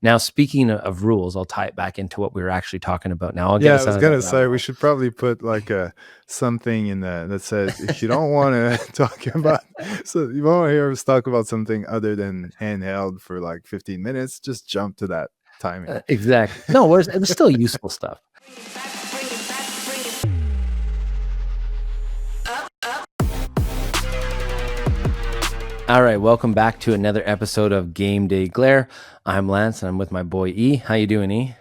Now, speaking of rules, I'll tie it back into what we were actually talking about. Now, I'll get Yeah, I us was out of that gonna say rabbit we hole. should probably put like something in there that says if you don't want to talk about, so you want to hear us talk about something other than handheld for like 15 minutes, just jump to that timing. Exactly. No, it was still useful stuff. All right, welcome back to another episode of Game Day Glare. I'm Lance, and I'm with my boy E. How you doing, E?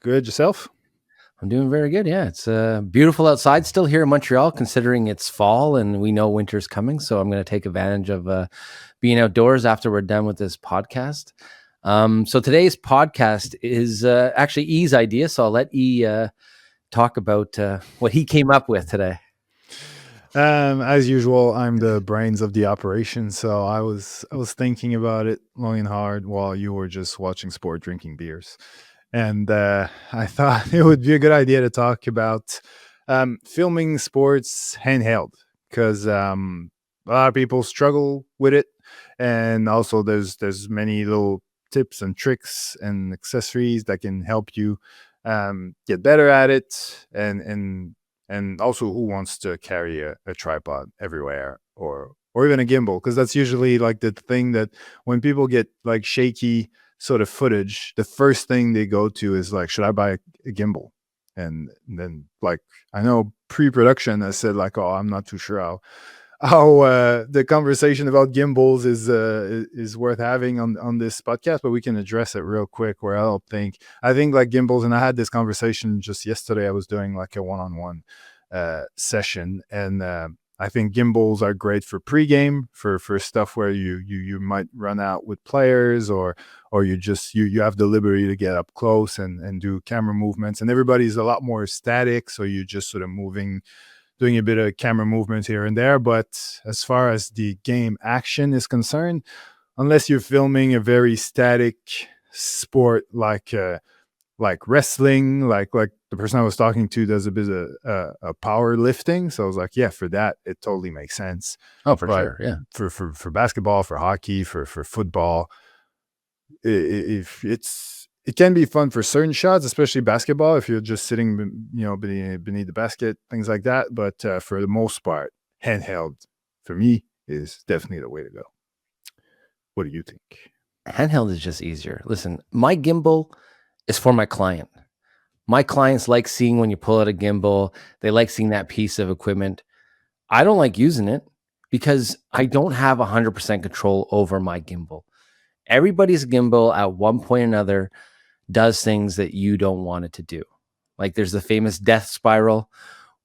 Good yourself? I'm doing very good. Yeah, it's beautiful outside still here in Montreal, considering it's fall and we know winter's coming. So I'm going to take advantage of being outdoors after we're done with this podcast. So today's podcast is actually E's idea. So I'll let E talk about what he came up with today. As usual, I'm the brains of the operation, so I was thinking about it long and hard while you were just watching sport, drinking beers, and I thought it would be a good idea to talk about filming sports handheld because a lot of people struggle with it, and also there's many little tips and tricks and accessories that can help you get better at it, and also who wants to carry a tripod everywhere or even a gimbal, because that's usually like the thing that when people get like shaky sort of footage, the first thing they go to is like, should I buy a gimbal? And then like I know pre-production I said like, oh, I'm not too sure how the conversation about gimbals is worth having on this podcast, but we can address it real quick. Where I think like gimbals, and I had this conversation just yesterday. I was doing like a one-on-one session, and I think gimbals are great for pre-game for stuff where you might run out with players, or you have the liberty to get up close and do camera movements, and everybody's a lot more static, so you're just sort of doing a bit of camera movement here and there. But as far as the game action is concerned, unless you're filming a very static sport like wrestling, like the person I was talking to does a bit of power lifting, so I was like, yeah, for that it totally makes sense. Oh, for But sure. Yeah. for basketball, for hockey, for football, if it can be fun for certain shots, especially basketball, if you're just sitting, beneath the basket, things like that. But for the most part, handheld for me is definitely the way to go. What do you think? Handheld is just easier. Listen, my gimbal is for my client. My clients like seeing when you pull out a gimbal, they like seeing that piece of equipment. I don't like using it because I don't have 100% control over my gimbal. Everybody's gimbal at one point or another does things that you don't want it to do. Like there's the famous death spiral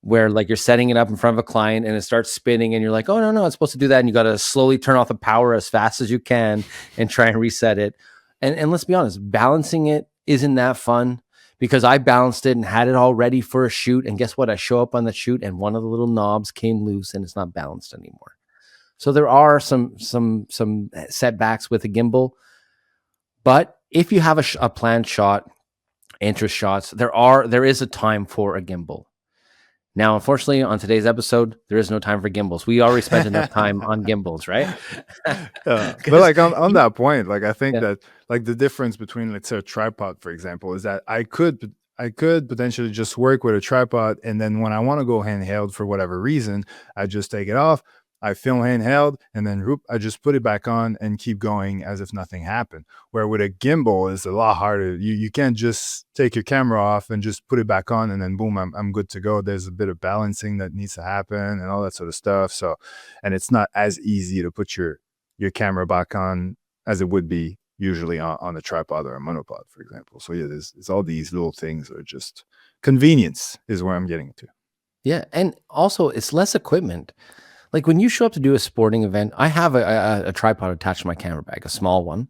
where like you're setting it up in front of a client and it starts spinning and you're like, oh no, it's supposed to do that. And you got to slowly turn off the power as fast as you can and try and reset it. And let's be honest, balancing it isn't that fun because I balanced it and had it all ready for a shoot. And guess what? I show up on the shoot and one of the little knobs came loose and it's not balanced anymore. So there are some setbacks with a gimbal, but if you have a planned shot, interest shots, there is a time for a gimbal. Now, unfortunately, on today's episode, there is no time for gimbals. We already spent enough time on gimbals, right? But 'Cause like on that point, like I think yeah, that like the difference between, let's say, a tripod, for example, is that I could potentially just work with a tripod, and then when I want to go handheld for whatever reason, I just take it off, I film handheld, and then whoop, I just put it back on and keep going as if nothing happened. Where with a gimbal is a lot harder. You can't just take your camera off and just put it back on and then boom, I'm good to go. There's a bit of balancing that needs to happen and all that sort of stuff. So, and it's not as easy to put your camera back on as it would be usually on a tripod or a monopod, for example. So yeah, there's all these little things that are just convenience is where I'm getting to. yeah, and also it's less equipment. Like when you show up to do a sporting event, I have a tripod attached to my camera bag, a small one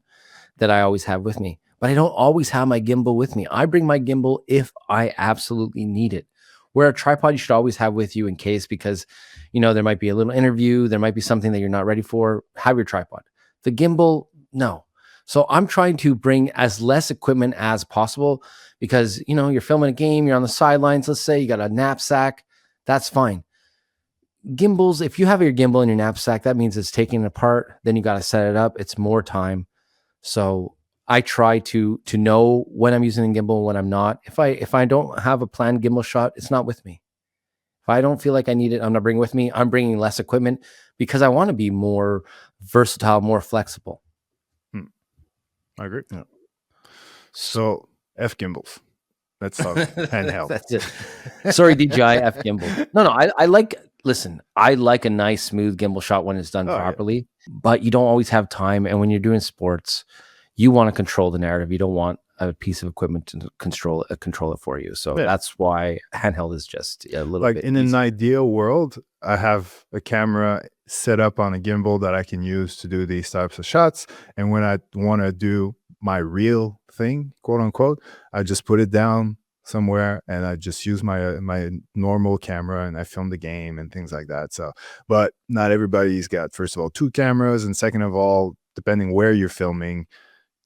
that I always have with me, but I don't always have my gimbal with me. I bring my gimbal if I absolutely need it. Where a tripod you should always have with you in case, because there might be a little interview, there might be something that you're not ready for. Have your tripod. The gimbal, no. So I'm trying to bring as less equipment as possible because you're filming a game, you're on the sidelines. Let's say you got a knapsack, that's fine. Gimbals, if you have your gimbal in your knapsack, that means it's taking it apart. Then you got to set it up. It's more time. So I try to know when I'm using a gimbal, when I'm not. If I don't have a planned gimbal shot, it's not with me. If I don't feel like I need it, I'm not bringing with me. I'm bringing less equipment because I want to be more versatile, more flexible. Hmm, I agree. Yeah. So F gimbals. Let's talk handheld. That's it. Sorry, DJI F gimbal. No, I like. Listen, I like a nice smooth gimbal shot when it's done Oh yeah. properly, but you don't always have time. And when you're doing sports, you want to control the narrative. You don't want a piece of equipment to control it for you. So Yeah. that's why handheld is just a little Like bit in an easier. ideal world, I have a camera set up on a gimbal that I can use to do these types of shots. And when I want to do my real thing, quote unquote, I just put it down somewhere and I just use my normal camera and I film the game and things like that. So, but not everybody's got, first of all, two cameras, and second of all, depending where you're filming,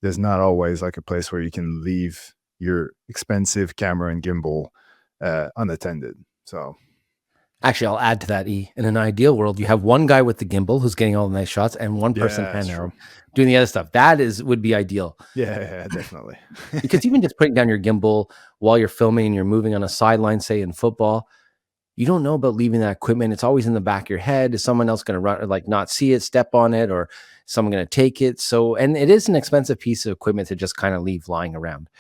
there's not always like a place where you can leave your expensive camera and gimbal unattended. So Actually, I'll add to that. In an ideal world, you have one guy with the gimbal who's getting all the nice shots, and one person yeah, that's true. handheld doing the other stuff. That would be ideal. Yeah, definitely. Because even just putting down your gimbal while you're filming and you're moving on a sideline, say in football, you don't know about leaving that equipment. It's always in the back of your head. Is someone else going to run or like not see it, step on it, or someone going to take it? So, and it is an expensive piece of equipment to just kind of leave lying around.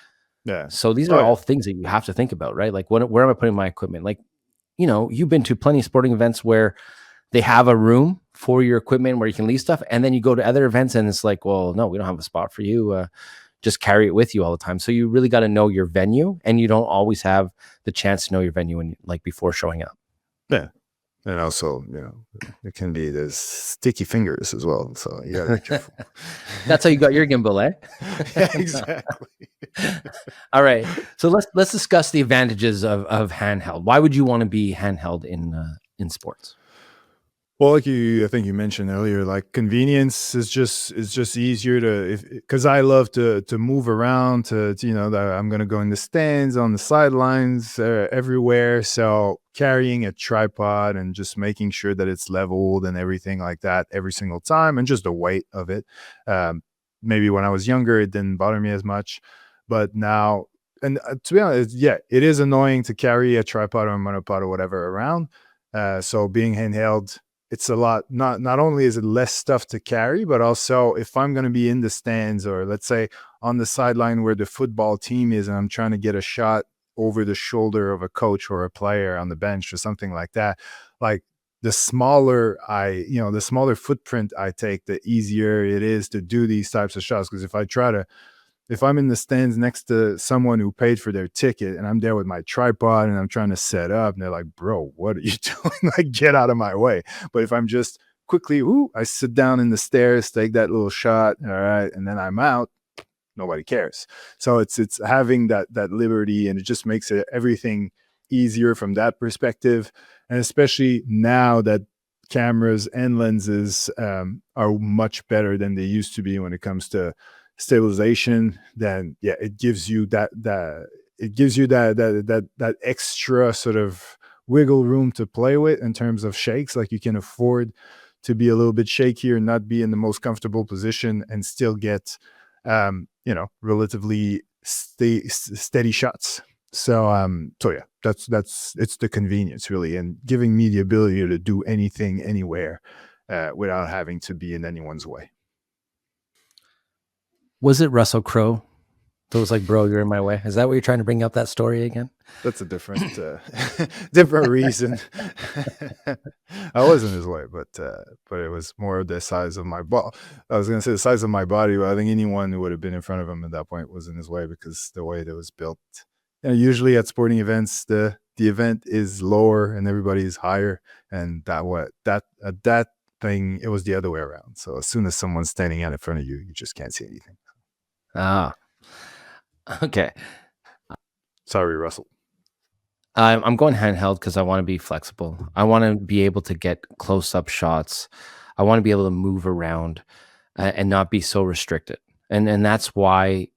Yeah. So these Oh are yeah. all things that you have to think about, right? Like, where am I putting my equipment? Like, you've been to plenty of sporting events where they have a room for your equipment where you can leave stuff, and then you go to other events and it's like, well, no, we don't have a spot for you. Just carry it with you all the time. So you really got to know your venue, and you don't always have the chance to know your venue when, like, before showing up. Yeah. And also, it can be there's sticky fingers as well. So you gotta be careful. That's how you got your gimbal, eh? Yeah, exactly. All right. So let's discuss the advantages of handheld. Why would you want to be handheld in sports? Well, like I think you mentioned earlier, like convenience is just easier to, because I love to move around that I'm gonna go in the stands, on the sidelines, everywhere. So carrying a tripod and just making sure that it's leveled and everything like that every single time, and just the weight of it. Um, Maybe when I was younger, it didn't bother me as much, but now, and to be honest, yeah, it is annoying to carry a tripod or a monopod or whatever around. So being handheld, it's a lot. Not only is it less stuff to carry, but also if I'm going to be in the stands, or let's say on the sideline where the football team is, and I'm trying to get a shot over the shoulder of a coach or a player on the bench or something like that, like the smaller footprint I take, the easier it is to do these types of shots. Because if I'm in the stands next to someone who paid for their ticket and I'm there with my tripod and I'm trying to set up, and they're like, bro, what are you doing? Like, get out of my way. But if I'm just quickly, I sit down in the stairs, take that little shot, all right, and then I'm out, nobody cares. So it's having that liberty, and it just makes everything easier from that perspective. And especially now that cameras and lenses are much better than they used to be when it comes to stabilization, then yeah, it gives you that extra sort of wiggle room to play with in terms of shakes. Like, you can afford to be a little bit shakier, not be in the most comfortable position, and still get relatively steady shots. So yeah, that's it's the convenience really, and giving me the ability to do anything anywhere without having to be in anyone's way. Was it Russell Crowe that was like, bro, you're in my way? Is that what you're trying to bring up that story again? That's a different different reason. I was in his way, but it was more the size of my ball. I was gonna say the size of my body, but I think anyone who would have been in front of him at that point was in his way, because the way that was built. Usually at sporting events, the event is lower and everybody is higher, and that thing, it was the other way around. So as soon as someone's standing out in front of you, you just can't see anything. Ah, okay. Sorry, Russell. I'm going handheld because I want to be flexible. I want to be able to get close up shots. I want to be able to move around and not be so restricted. And that's why,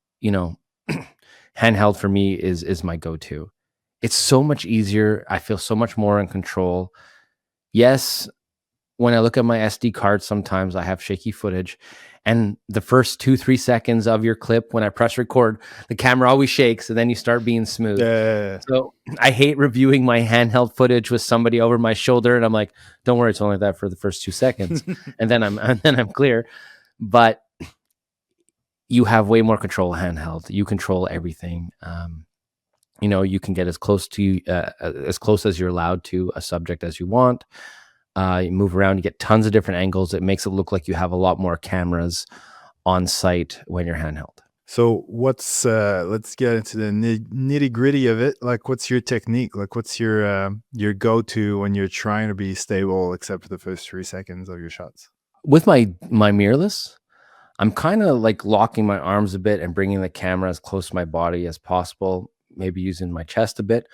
handheld for me is my go-to. It's so much easier. I feel so much more in control. Yes, when I look at my SD card, sometimes I have shaky footage, and the first 2-3 seconds of your clip, when I press record, the camera always shakes, and then you start being smooth. Yeah. So I hate reviewing my handheld footage with somebody over my shoulder, and I'm like, "Don't worry, it's only that for the first 2 seconds," and then I'm clear. But you have way more control handheld. You control everything. You can get as close as you're allowed to a subject as you want. You move around, you get tons of different angles. It makes it look like you have a lot more cameras on site when you're handheld. So what's let's get into the nitty gritty of it. Like, what's your technique? Like, what's your go to when you're trying to be stable, except for the first 3 seconds of your shots? With my mirrorless, I'm kind of like locking my arms a bit and bringing the camera as close to my body as possible, maybe using my chest a bit.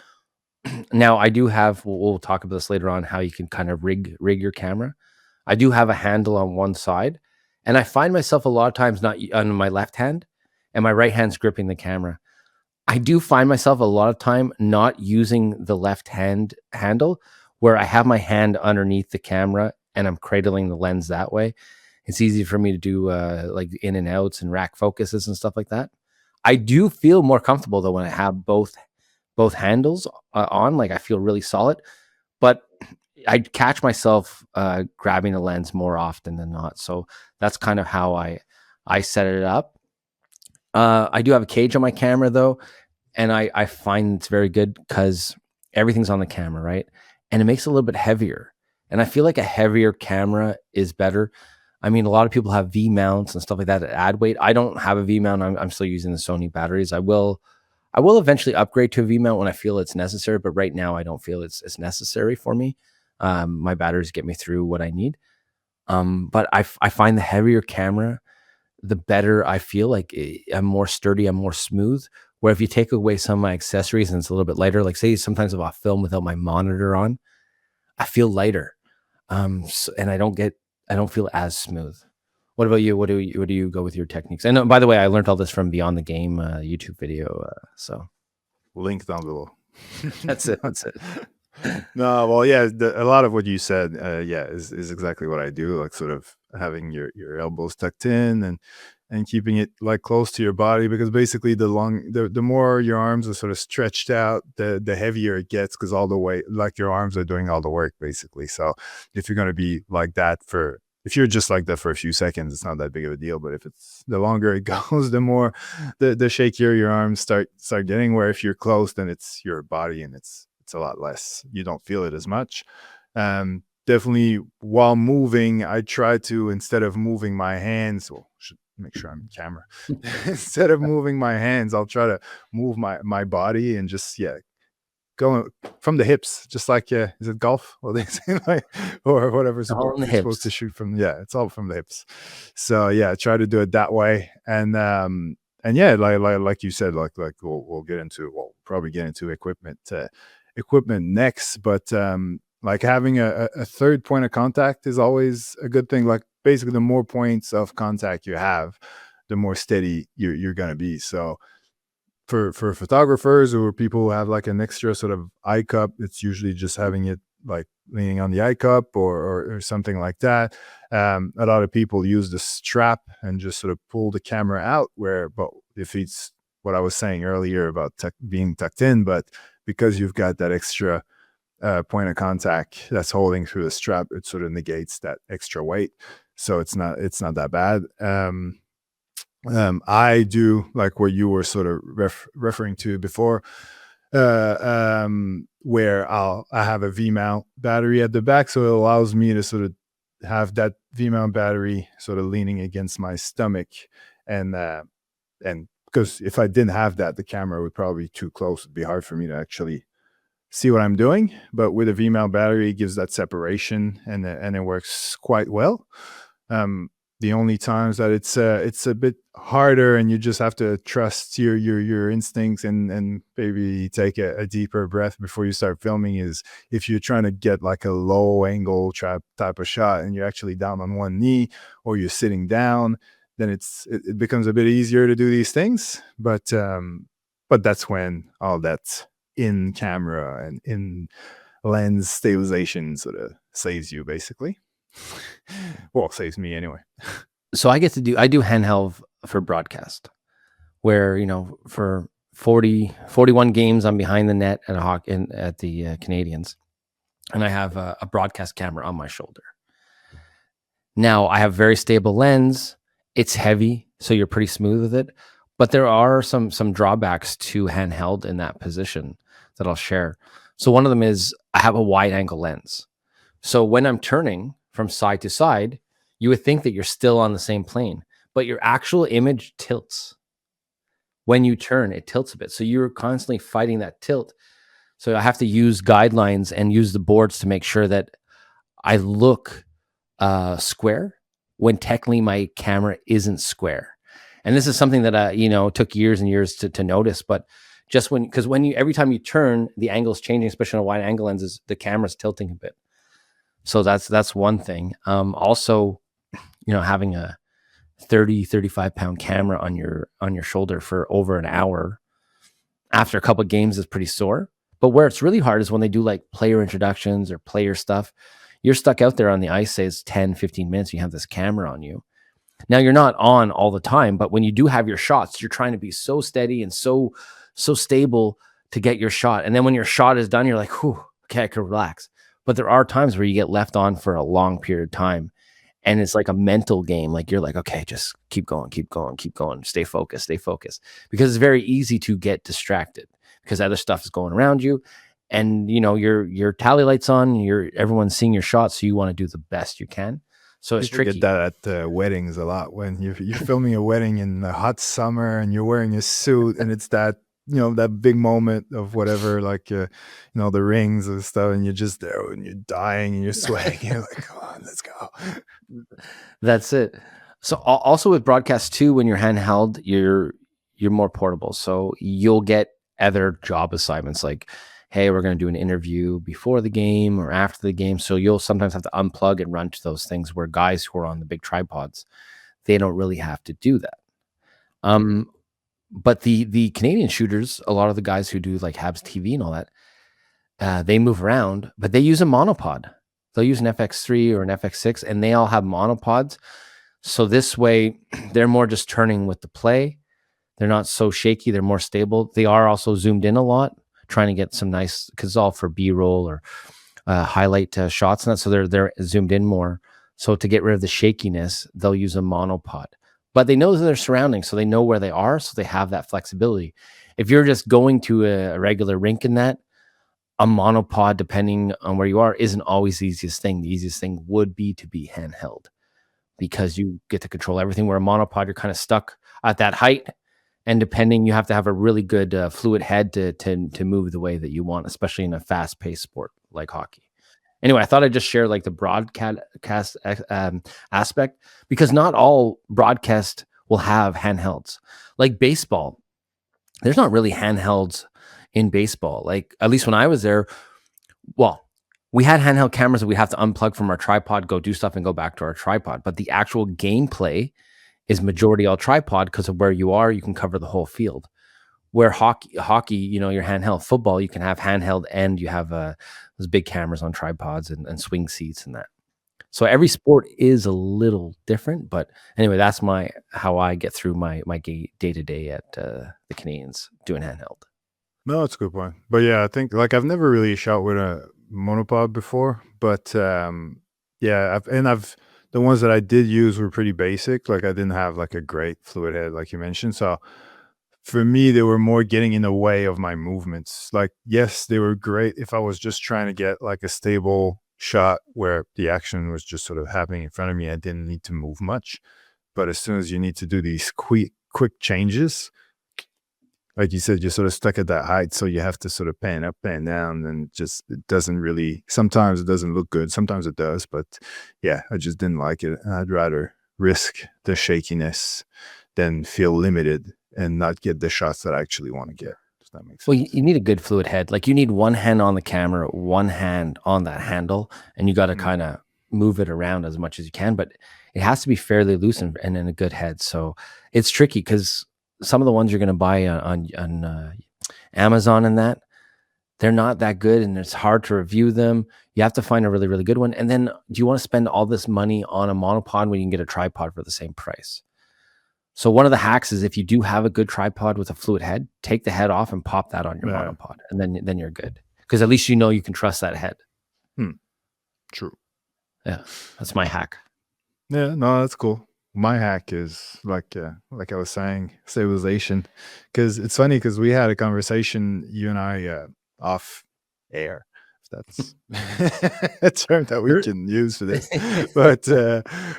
Now, I do have, we'll talk about this later on, how you can kind of rig your camera. I do have a handle on one side, and I find myself a lot of times not on my left hand, and my right hand's gripping the camera. I do find myself a lot of time not using the left hand handle, where I have my hand underneath the camera and I'm cradling the lens that way. It's easy for me to do like in and outs and rack focuses and stuff like that. I do feel more comfortable though when I have both handles on. Like I feel really solid, but I catch myself grabbing the lens more often than not. So that's kind of how I set it up. I do have a cage on my camera though, and I find it's very good because everything's on the camera, right? And it makes it a little bit heavier. And I feel like a heavier camera is better. I mean, a lot of people have V mounts and stuff like that add weight. I don't have a V mount. I'm still using the Sony batteries. I will eventually upgrade to a V mount when I feel it's necessary, but right now I don't feel it's necessary for me. My batteries get me through what I need. But I find the heavier camera, the better I feel. Like I'm more sturdy, I'm more smooth. Where if you take away some of my accessories and it's a little bit lighter, like say sometimes if I film without my monitor on, I feel lighter. And I don't feel as smooth. What about you? What do you go with your techniques? And by the way, I learned all this from Beyond the Game YouTube video. So Link down below. that's it. That's it. No, well, yeah, a lot of what you said, yeah, is exactly what I do. Like, sort of having your elbows tucked in and keeping it like close to your body, because basically the more your arms are sort of stretched out, the heavier it gets, because all the weight, like your arms are doing all the work basically. So if you're gonna be like that if you're just like that for a few seconds, it's not that big of a deal. But if it's the longer it goes, the more the shakier your arms start getting. Where if you're close, then it's your body and it's a lot less. You don't feel it as much. Definitely while moving, I try to, instead of moving my hands, well, should make sure I'm in camera. Instead of moving my hands, I'll try to move my body and just, yeah, going from the hips, just like, is it golf? Well, they say, like, or whatever All sport in the you're supposed to hips. shoot from. Yeah, it's all from the hips. So yeah, I try to do it that way. And yeah, like you said, like we'll get into, we'll probably get into equipment next, but like having a third point of contact is always a good thing. Like basically, the more points of contact you have, the more steady you're gonna be. So for photographers or people who have like an extra sort of eye cup, it's usually just having it like leaning on the eye cup or something like that. A lot of people use the strap and just sort of pull the camera out, where, but if it's what I was saying earlier about being tucked in, but because you've got that extra point of contact that's holding through the strap, it sort of negates that extra weight. So it's not that bad. I do like what you were sort of referring to before, where I have a V mount battery at the back, so it allows me to sort of have that V mount battery sort of leaning against my stomach, and because if I didn't have that, the camera would probably be too close. It'd be hard for me to actually see what I'm doing. But with a V mount battery, it gives that separation, and it works quite well. Um, the only times that it's a bit harder, and you just have to trust your instincts and maybe take a deeper breath before you start filming, is if you're trying to get like a low angle type of shot and you're actually down on one knee or you're sitting down, then it becomes a bit easier to do these things. But that's when all that in camera and in lens stabilization sort of saves you basically. Well, saves me anyway. So I do handheld for broadcast where, for 41 games, I'm behind the net at at the Canadians, and I have a broadcast camera on my shoulder. Now I have very stable lens. It's heavy, so you're pretty smooth with it. But there are some drawbacks to handheld in that position that I'll share. So one of them is I have a wide angle lens. So when I'm turning from side to side, you would think that you're still on the same plane, but your actual image tilts. When you turn, it tilts a bit. So you're constantly fighting that tilt. So I have to use guidelines and use the boards to make sure that I look square when technically my camera isn't square. And this is something that took years and years to notice. But just because every time you turn, the angle is changing, especially on a wide angle lenses, the camera's tilting a bit. So that's one thing. Also, having a 35 pound camera on your shoulder for over an hour after a couple of games is pretty sore. But where it's really hard is when they do like player introductions or player stuff. You're stuck out there on the ice, say it's 10, 15 minutes, you have this camera on you. Now you're not on all the time, but when you do have your shots, you're trying to be so steady and so stable to get your shot. And then when your shot is done, you're like, whew, okay, I can relax. But there are times where you get left on for a long period of time. And it's like a mental game. Like you're like, okay, just keep going, keep going, keep going. Stay focused, stay focused. Because it's very easy to get distracted because other stuff is going around you. And your tally lights on, everyone's seeing your shots, so you want to do the best you can. So it's People tricky. get that at weddings a lot when you're filming a wedding in the hot summer and you're wearing a suit and it's that that big moment of whatever, like the rings and stuff, and you're just there and you're dying and you're sweating. You're like, come on, let's go. That's it. So also with broadcast too, when you're handheld, you're more portable. So you'll get other job assignments like, hey, we're going to do an interview before the game or after the game. So you'll sometimes have to unplug and run to those things where guys who are on the big tripods, they don't really have to do that. But the Canadian shooters, a lot of the guys who do like Habs TV and all that, they move around, but they use a monopod. They'll use an FX3 or an FX6, and they all have monopods. So this way, they're more just turning with the play. They're not so shaky. They're more stable. They are also zoomed in a lot, trying to get some nice, because it's all for B-roll or highlight shots and that. So they're zoomed in more. So to get rid of the shakiness, they'll use a monopod. But they know their surroundings, so they know where they are, so they have that flexibility. If you're just going to a regular rink in that, a monopod, depending on where you are, isn't always the easiest thing. The easiest thing would be to be handheld because you get to control everything. Where a monopod, you're kind of stuck at that height, and depending, you have to have a really good fluid head to move the way that you want, especially in a fast-paced sport like hockey. Anyway, I thought I'd just share like the broadcast aspect, because not all broadcast will have handhelds. Like baseball, there's not really handhelds in baseball. Like at least when I was there, well, we had handheld cameras that we have to unplug from our tripod, go do stuff, and go back to our tripod. But the actual gameplay is majority all tripod because of where you are. You can cover the whole field. Where hockey, your handheld. Football, you can have handheld and you have those big cameras on tripods and swing seats and that. So every sport is a little different, but anyway, that's how I get through my day to day at the Canadians doing handheld. No, that's a good point. But yeah, I think like I've never really shot with a monopod before, but yeah, I've the ones that I did use were pretty basic. Like I didn't have like a great fluid head, like you mentioned. So for me, they were more getting in the way of my movements. Like, yes, they were great if I was just trying to get like a stable shot where the action was just sort of happening in front of me. I didn't need to move much. But as soon as you need to do these quick changes, like you said, you're sort of stuck at that height. So you have to sort of pan up, pan down, and just it doesn't really, sometimes it doesn't look good. Sometimes it does. But yeah, I just didn't like it. I'd rather risk the shakiness than feel limited and not get the shots that I actually want to get. Does that make sense? Well, you need a good fluid head. Like you need one hand on the camera, one hand on that handle, and you got to kind of move it around as much as you can. But it has to be fairly loose and in a good head. So it's tricky because some of the ones you're going to buy on Amazon and that, They're not that good, and it's hard to review them. You have to find a really, really good one. And then, do you want to spend all this money on a monopod when you can get a tripod for the same price? So one of the hacks is, if you do have a good tripod with a fluid head, take the head off and pop that on your Yeah. monopod, and then you're good. Because at least you know you can trust that head. True. Yeah, that's my hack. Yeah, no, that's cool. My hack is like I was saying, stabilization. Because it's funny, because we had a conversation, you and I, off air. If that's a term that we Sure. can use for this. But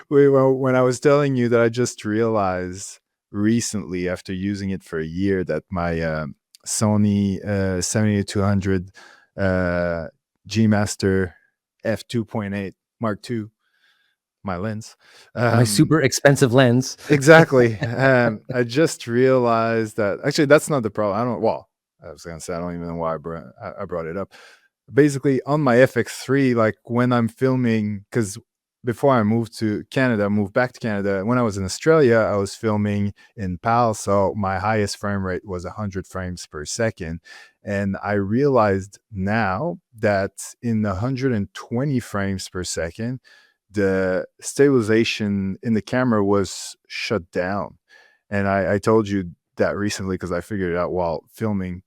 when I was telling you that I just realized recently, after using it for a year, that my Sony 7200 G Master f2.8 Mark II, my lens. My super expensive lens. Exactly. I just realized that actually that's not the problem. I was gonna say, I don't even know why I brought it up. Basically, on my FX3, like when I'm filming, because before I moved to Canada, I moved back to Canada. When I was in Australia, I was filming in PAL, so my highest frame rate was 100 frames per second. And I realized now that in 120 frames per second, the stabilization in the camera was shut down. And I told you that recently because I figured it out while filming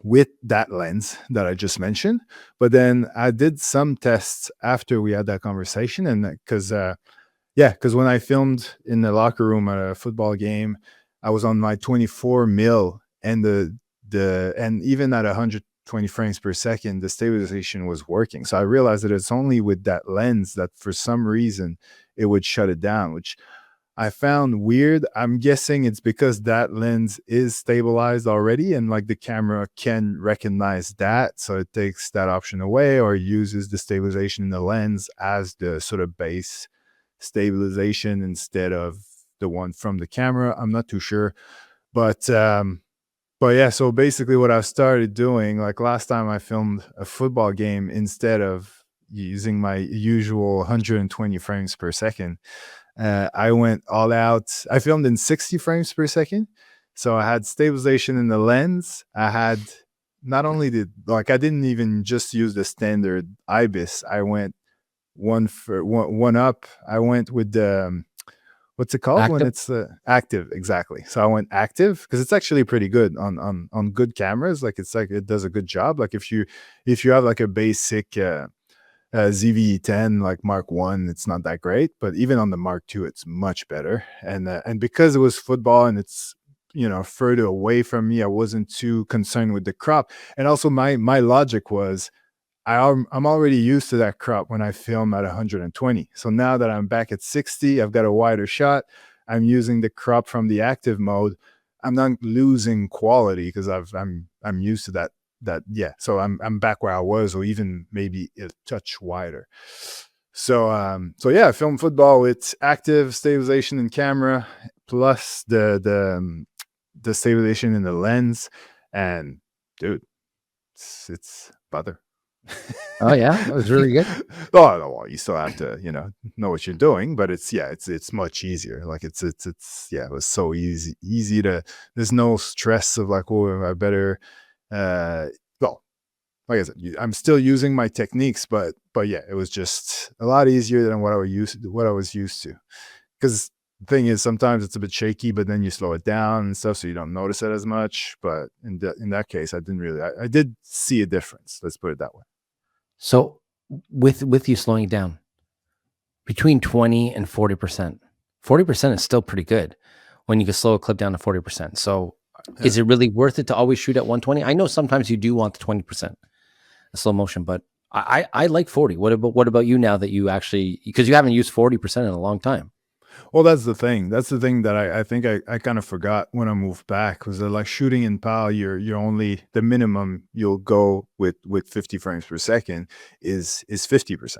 with that lens that I just mentioned. But then I did some tests after we had that conversation, and because when I filmed in the locker room at a football game, I was on my 24 mil, and and even at 120 frames per second, the stabilization was working. So I realized that it's only with that lens that for some reason it would shut it down, which I found weird. I'm guessing it's because that lens is stabilized already, and like the camera can recognize that. So it takes that option away, or uses the stabilization in the lens as the sort of base stabilization instead of the one from the camera. I'm not too sure. But yeah, so basically what I started doing, like last time I filmed a football game, instead of using my usual 120 frames per second, I went all out. I filmed in 60 frames per second. So I had stabilization in the lens. I had not only I didn't even just use the standard IBIS. I went one up. I went with the, what's it called when Active. it's active? Exactly. So I went active because it's actually pretty good on good cameras. Like it does a good job. Like if you have like a basic ZV-10 like Mark One, it's not that great, but even on the Mark II, it's much better. And because it was football and it's further away from me, I wasn't too concerned with the crop. And also my logic was I'm already used to that crop when I film at 120. So now that I'm back at 60, I've got a wider shot. I'm using the crop from the active mode. I'm not losing quality because I'm used to that. So I'm back where I was, or even maybe a touch wider. So yeah, I film football with active stabilization in camera plus the stabilization in the lens, and dude, it's butter. Oh yeah, that was really good. Oh, no, well, you still have to, know what you're doing, but it's much easier. Like it was so easy to. There's no stress of like, oh, I better. Well, like I said, I'm still using my techniques, but yeah, it was just a lot easier than what I was used to. Because the thing is, sometimes it's a bit shaky, but then you slow it down and stuff, so you don't notice it as much. But in that case, I didn't really. I did see a difference. Let's put it that way. So with you slowing it down between 20 and 40%, 40% is still pretty good when you can slow a clip down to 40%. So is it really worth it to always shoot at 120? I know sometimes you do want the 20% slow motion, but I like 40. What about you now that you actually, because you haven't used 40% in a long time? Well, that's the thing. That's the thing that I think I kind of forgot when I moved back, was that like shooting in PAL, you're only the minimum you'll go with 50 frames per second is 50%.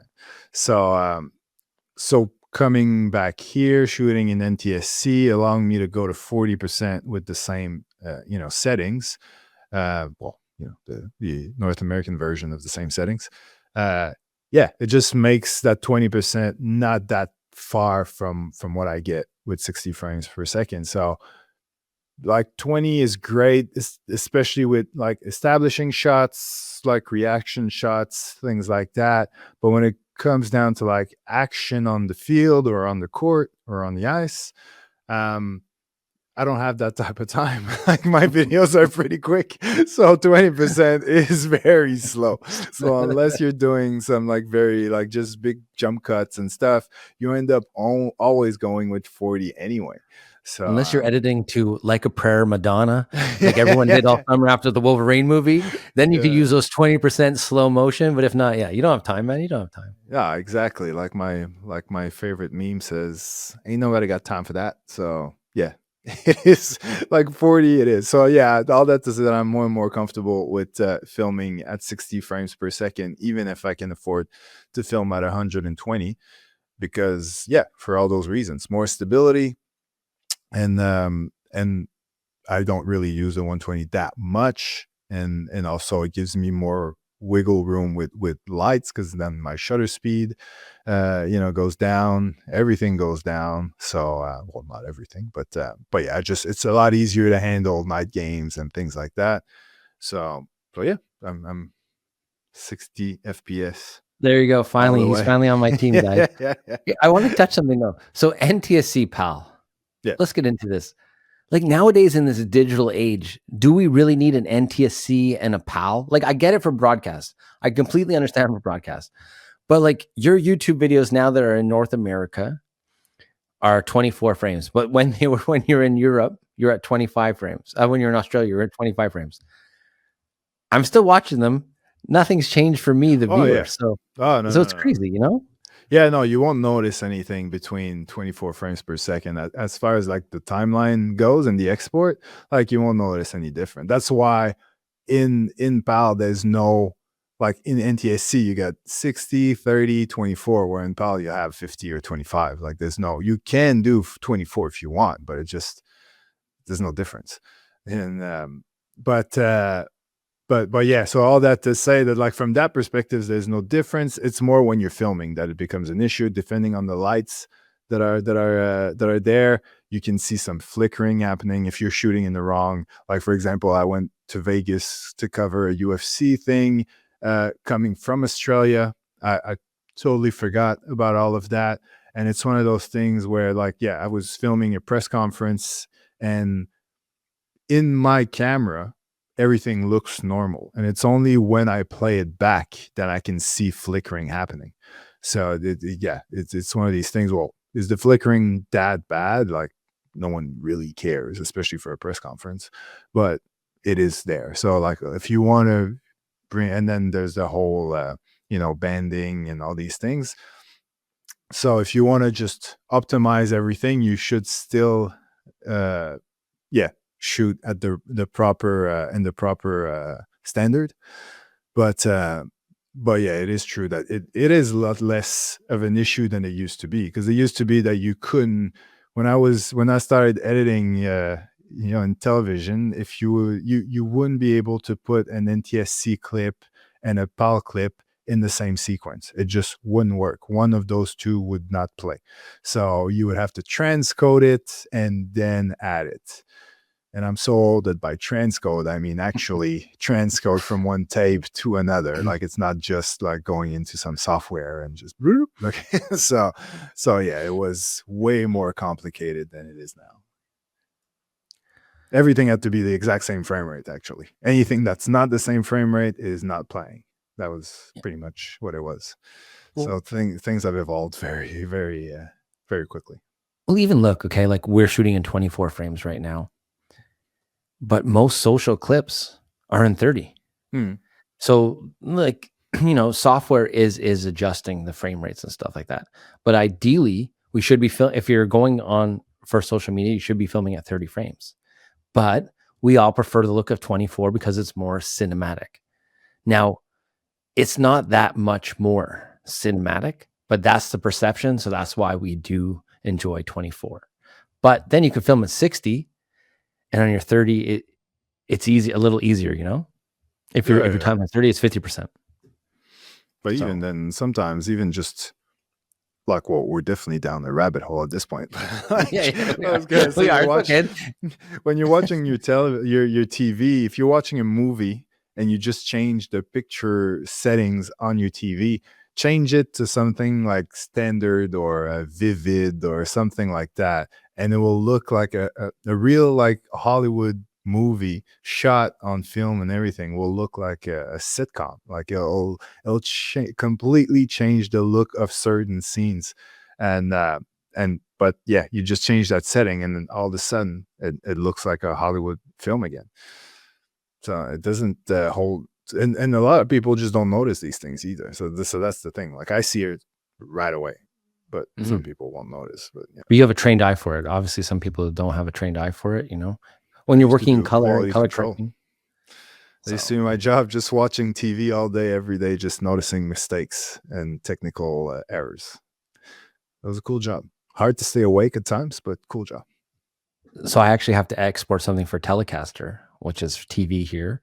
So coming back here, shooting in NTSC, allowing me to go to 40% with the same settings. The North American version of the same settings. Yeah, it just makes that 20% not that far from what I get with 60 frames per second. So like 20 is great, especially with like establishing shots, like reaction shots, things like that. But when it comes down to like action on the field or on the court or on the ice, um, I don't have that type of time. Like my videos are pretty quick. So 20% is very slow. So unless you're doing some like very like just big jump cuts and stuff, you end up always going with 40 anyway. So Unless you're editing to Like a Prayer Madonna, like yeah, everyone yeah, did all summer after the Wolverine movie, then you could yeah. use those 20% slow motion. But if not, yeah, you don't have time, man. You don't have time. Yeah, exactly. Like my favorite meme says, ain't nobody got time for that. So yeah, it is like 40 it is. So yeah, all that to say that I'm more and more comfortable with filming at 60 frames per second, even if I can afford to film at 120, because yeah, for all those reasons, more stability, and I don't really use the 120 that much, and also it gives me more wiggle room with lights, because then my shutter speed, goes down. Everything goes down. So, well, not everything, but yeah, just it's a lot easier to handle night games and things like that. So, yeah, I'm 60 FPS There you go. all Finally, the he's way. finally on my team, guys. Yeah, yeah, yeah, Yeah, I want to touch something though. So NTSC PAL. yeah. Let's get into this. Like nowadays in this digital age, do we really need an NTSC and a PAL? Like I get it for broadcast. I completely understand for broadcast. But like your YouTube videos now that are in North America are 24 frames. But when you're in Europe, you're at 25 frames. When you're in Australia, you're at 25 frames. I'm still watching them. Nothing's changed for me, the Oh viewer. yeah. So Oh no, so no, it's no. crazy, you know? Yeah, no, you won't notice anything between 24 frames per second. As far as like the timeline goes and the export, like you won't notice any different. That's why in PAL there's no, like in NTSC you got 60, 30, 24, where in PAL you have 50 or 25. Like there's no, you can do 24 if you want, but it just, there's no difference. And but but yeah, so all that to say that like from that perspective, there's no difference. It's more when you're filming that it becomes an issue. Depending on the lights that are there, you can see some flickering happening if you're shooting in the wrong. Like for example, I went to Vegas to cover a UFC thing, coming from Australia. I totally forgot about all of that, and it's one of those things where like yeah, I was filming a press conference, and in my camera, everything looks normal. And it's only when I play it back that I can see flickering happening. So yeah, it's one of these things. Well, is the flickering that bad? Like no one really cares, especially for a press conference, but it is there. So like if you want to bring, and then there's the whole, banding and all these things. So if you want to just optimize everything, you should still, uh, yeah, shoot at the proper, and the proper standard. But but yeah, it is true that it is a lot less of an issue than it used to be, because it used to be that you couldn't, when I started editing, in television, if you wouldn't be able to put an NTSC clip and a PAL clip in the same sequence. It just wouldn't work. One of those two would not play. So you would have to transcode it and then add it. And I'm so old that by transcode, I mean actually transcode from one tape to another. Like it's not just like going into some software and just like so yeah, it was way more complicated than it is now. Everything had to be the exact same frame rate, actually. Anything that's not the same frame rate is not playing. That was Yeah. pretty much what it was. Well, So things have evolved very, very, very quickly. well, even look, okay, like we're shooting in 24 frames right now, but most social clips are in 30. Hmm. So like, software is adjusting the frame rates and stuff like that. But ideally, we should be if you're going on for social media, you should be filming at 30 frames. But we all prefer the look of 24 because it's more cinematic. Now, it's not that much more cinematic, but that's the perception. So that's why we do enjoy 24. But then you can film at 60, and on your 30, it's easy, a little easier, If Yeah, your yeah. time is 30, it's 50%. But So even then, sometimes even just like, well, we're definitely down the rabbit hole at this point. Yeah, Like, yeah, we I are. was gonna We say, are. It's okay. when you're watching your TV, if you're watching a movie and you just change the picture settings on your TV, change it to something like standard or vivid or something like that, and it will look like a real like Hollywood movie shot on film, and everything will look like a sitcom. Like it'll completely change the look of certain scenes, and but yeah, you just change that setting, and then all of a sudden it looks like a Hollywood film again. So it doesn't hold, and a lot of people just don't notice these things either. So that's the thing. Like I see it right away, but some Mhm. people won't notice. But yeah, But you have a trained eye for it. Obviously, some people don't have a trained eye for it, you know? When I you're used to working in do color quality color control. correcting. I used to So, do my job just watching TV all day, every day, just noticing mistakes and technical errors. It was a cool job. Hard to stay awake at times, but cool job. so I actually have to export something for Telecaster, which is TV here,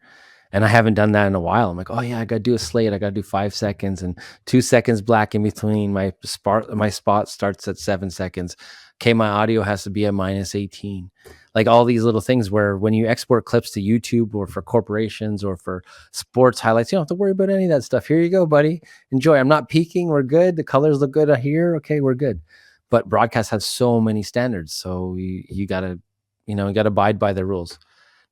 and I haven't done that in a while. I'm like, "Oh, yeah, I gotta do a slate. I gotta do 5 seconds and 2 seconds black in between. My spot starts at 7 seconds. Okay, my audio has to be at -18." Like, all these little things where when you export clips to YouTube or for corporations or for sports highlights, you don't have to worry about any of that stuff. "Here you go, buddy. Enjoy. I'm not peaking. We're good. The colors look good here. Okay, we're good." But broadcast has so many standards, so you gotta, you gotta abide by the rules.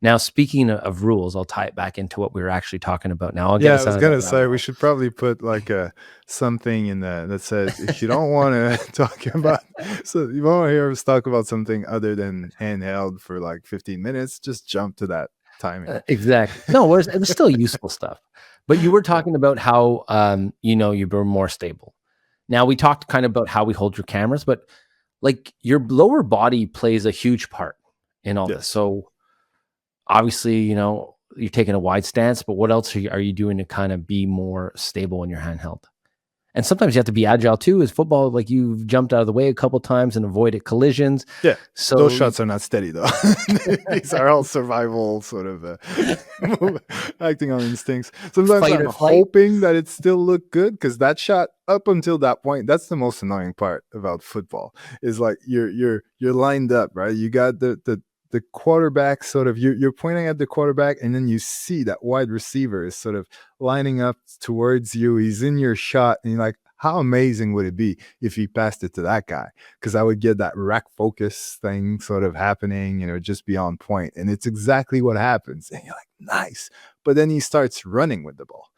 Now, speaking of rules, I'll tie it back into what we were actually talking about. Now, I'll get Yeah, I us was out of that gonna rabbit say we hole. should probably put like a something in there that says if you don't want to talk about, so you want to hear us talk about something other than handheld for like 15 minutes, just jump to that timing. Exactly. No, it was still useful stuff. But you were Yeah. talking about how, you were more stable. Now, we talked kind of about how we hold your cameras, but like your lower body plays a huge part in all this. Yes. So obviously, you're taking a wide stance, but what else are you doing to kind of be more stable in your handheld? And sometimes you have to be agile too. Is football like you've jumped out of the way a couple times and avoided collisions? Yeah. Those So shots are not steady though. These are all survival sort of acting on instincts. Sometimes fight I'm or flight. hoping that it still looked good because that shot up until that point, that's the most annoying part about football. Is like you're lined up, right? You got the quarterback sort of you're pointing at the quarterback, and then you see that wide receiver is sort of lining up towards you. He's in your shot, and you're like, how amazing would it be if he passed it to that guy? Because I would get that rack focus thing sort of happening, just be on point. And it's exactly what happens. And you're like, nice. But then he starts running with the ball.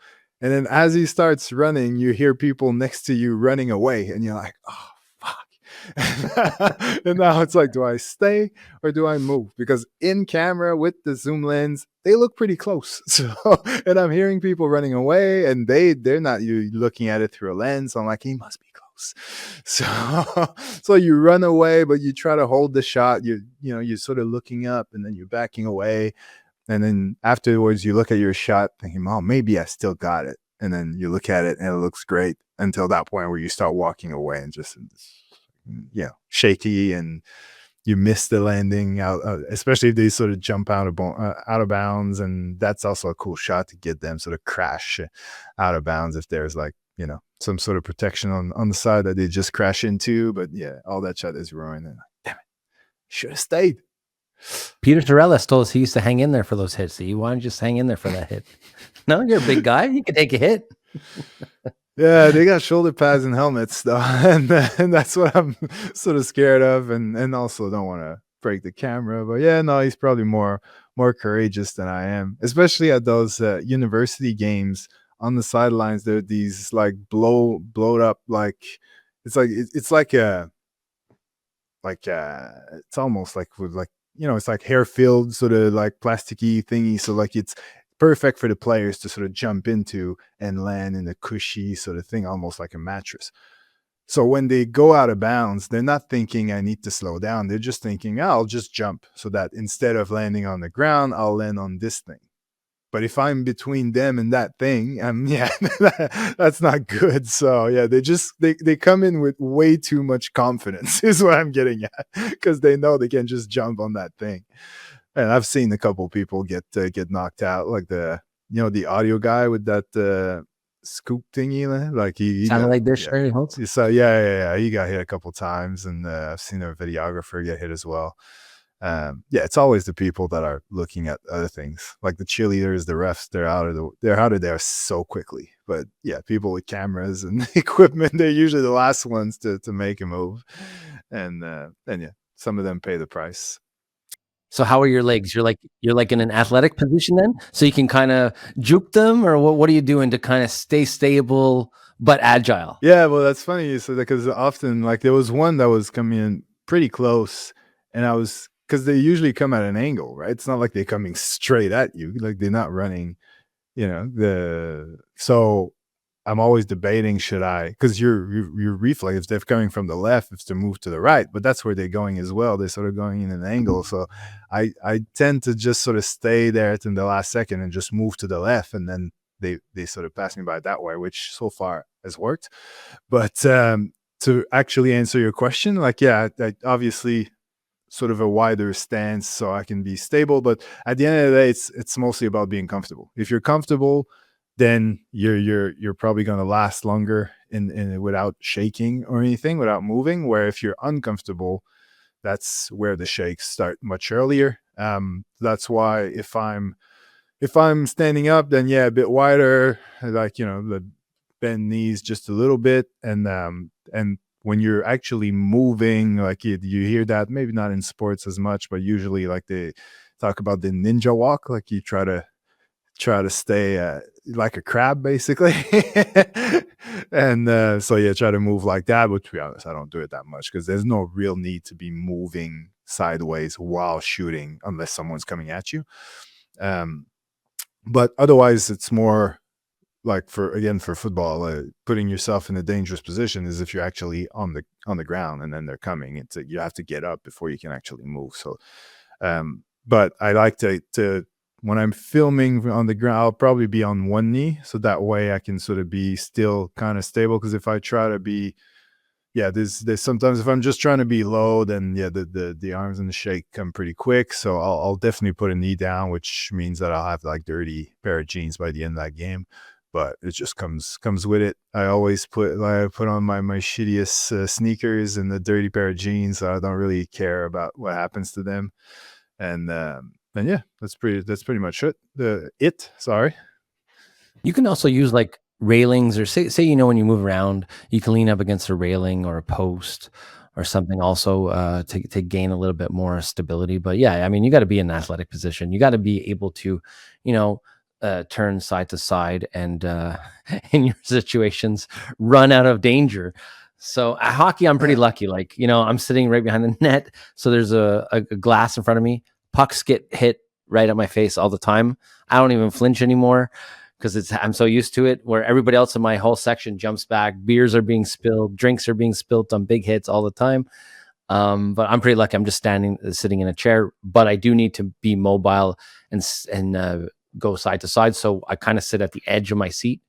And then as he starts running, you hear people next to you running away. And you're like, oh, fuck. And now it's like, do I stay or do I move? Because in camera with the zoom lens, they look pretty close. So, and I'm hearing people running away, and they're not you looking at it through a lens. I'm like, he must be close. So, so you run away, but you try to hold the shot. You're sort of looking up, and then you're backing away, and then afterwards you look at your shot, thinking, oh, maybe I still got it. And then you look at it, and it looks great until that point where you start walking away and just shaky, and you miss the landing out, especially if they sort of jump out of bounds, and that's also a cool shot to get them sort of crash out of bounds if there's like some sort of protection on the side that they just crash into. But yeah, all that shot is ruined. And like, damn it, should have stayed. Peter Torellis told us he used to hang in there for those hits. So why don't you just hang in there for that hit? No, you're a big guy. You can take a hit. Yeah, they got shoulder pads and helmets though, and that's what I'm sort of scared of, and also don't want to break the camera. But yeah, no, he's probably more courageous than I am, especially at those university games. On the sidelines, there are these like blowed up, like it's like a it's almost like with like it's like hair filled sort of like plasticky thingy, so like it's perfect for the players to sort of jump into and land in a cushy sort of thing, almost like a mattress. So when they go out of bounds, they're not thinking I need to slow down. They're just thinking, I'll just jump so that instead of landing on the ground, I'll land on this thing. But if I'm between them and that thing, yeah, that's not good. So yeah, they come in with way too much confidence is what I'm getting at, because they know they can just jump on that thing. And I've seen a couple people get knocked out, like the audio guy with that scoop thingy, like he Sounded got, like this yeah. shirt holds. So yeah, he got hit a couple times, and I've seen a videographer get hit as well. Yeah, it's always the people that are looking at other things, like the cheerleaders, the refs. They're out of there so quickly. But yeah, people with cameras and equipment, they're usually the last ones to make a move, and yeah, some of them pay the price. So how are your legs? You're like in an athletic position then, so you can kind of juke them, or what? What are you doing to kind of stay stable but agile? Yeah, well, that's funny you said that because often, like, there was one that was coming in pretty close, and I was because they usually come at an angle, right? It's not like they're coming straight at you, like they're not running, so I'm always debating, should I, because your reflex, if they're coming from the left, is to move to the right, but that's where they're going as well. They're sort of going in an angle. So I tend to just sort of stay there in the last second and just move to the left, and then they sort of pass me by that way, which so far has worked. But to actually answer your question, like, yeah, I obviously sort of a wider stance so I can be stable. But at the end of the day, it's mostly about being comfortable. If you're comfortable, then you're probably going to last longer in without shaking or anything, without moving. Where if you're uncomfortable, that's where the shakes start much earlier. That's why if I'm standing up, then yeah, a bit wider, like, the bend knees just a little bit, and when you're actually moving, like, you hear that maybe not in sports as much, but usually, like, they talk about the ninja walk, like you try to stay like a crab, basically. And so yeah, try to move like that. But to be honest, I don't do it that much because there's no real need to be moving sideways while shooting unless someone's coming at you. Um, but otherwise, it's more like, for football, putting yourself in a dangerous position is if you're actually on the ground and then they're coming. You have to get up before you can actually move. So, but I like to when I'm filming on the ground, I'll probably be on one knee, so that way I can sort of be still kind of stable. Because if I try to be, yeah, there's sometimes if I'm just trying to be low, then yeah, the arms and the shake come pretty quick. So I'll definitely put a knee down, which means that I'll have like dirty pair of jeans by the end of that game. But it just comes with it. I always put on my shittiest sneakers and the dirty pair of jeans. So I don't really care about what happens to them. And yeah, that's pretty much it. Sorry. You can also use like railings, or say when you move around, you can lean up against a railing or a post or something also to gain a little bit more stability. But yeah, I mean, you got to be in an athletic position. You got to be able to, you know, turn side to side and in your situations run out of danger. So at hockey, I'm pretty lucky. Like, I'm sitting right behind the net, so there's a glass in front of me. Pucks get hit right at my face all the time. I don't even flinch anymore because I'm so used to it, where everybody else in my whole section jumps back. Beers are being spilled, drinks are being spilled on big hits all the time. But I'm pretty lucky. I'm just sitting in a chair, but I do need to be mobile and go side to side. So I kind of sit at the edge of my seat,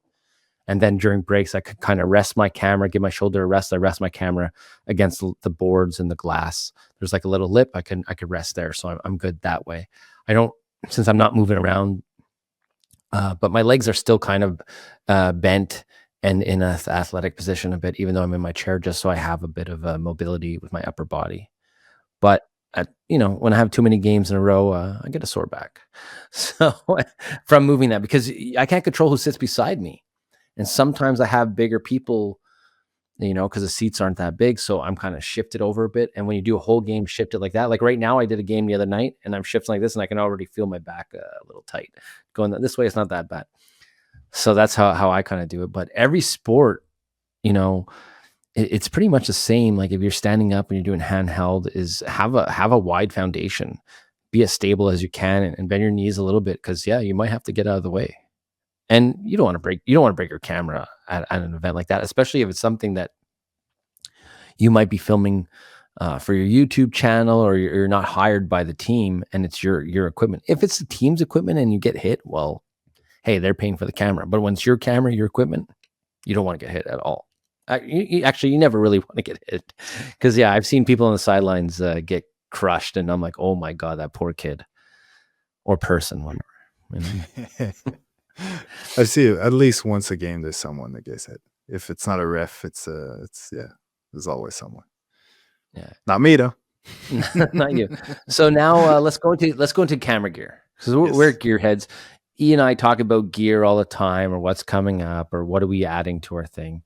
and then during breaks, I could kind of rest my camera, give my shoulder a rest. I rest my camera against the boards and the glass. There's like a little lip. I could rest there, so I'm good that way. I don't, since I'm not moving around, but my legs are still kind of bent and in an athletic position a bit, even though I'm in my chair, just so I have a bit of mobility with my upper body. But when I have too many games in a row, I get a sore back. So from moving that, because I can't control who sits beside me, and sometimes I have bigger people, because the seats aren't that big, so I'm kind of shifted over a bit. And when you do a whole game shifted like that, like right now, I did a game the other night, and I'm shifting like this, and I can already feel my back a little tight. Going this way, it's not that bad. So that's how I kind of do it. But every sport, you know, it's pretty much the same. Like if you're standing up and you're doing handheld, is have a wide foundation, be as stable as you can, and bend your knees a little bit, because yeah, you might have to get out of the way. And you don't want to break your camera at an event like that, especially if it's something that you might be filming for your YouTube channel, or you're not hired by the team and it's your equipment. If it's the team's equipment and you get hit, well, hey, they're paying for the camera. But when it's your camera, your equipment, you don't want to get hit at all. Actually, you never really want to get hit, because yeah, I've seen people on the sidelines get crushed, and I'm like, oh my god, that poor kid or person, whatever. You know? I see it at least once a game. There's someone that gets hit. If it's not a ref, it's yeah. There's always someone. Yeah. Not me though. Not you. So now let's go into camera gear. So we're Yes. gearheads. E and I talk about gear all the time, or what's coming up, or what are we adding to our thing.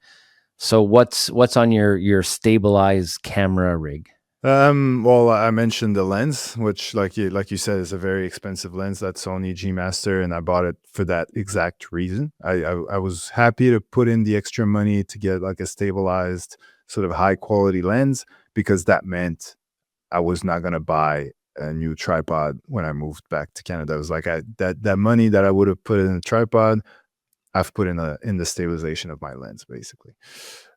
So what's on your stabilized camera rig? Well, I mentioned the lens, which, like you said, is a very expensive lens. That Sony G Master, and I bought it for that exact reason. I was happy to put in the extra money to get like a stabilized, sort of high quality lens, because that meant I was not gonna buy a new tripod when I moved back to Canada. It was like that money that I would have put in a tripod, I've put in the stabilization of my lens, basically.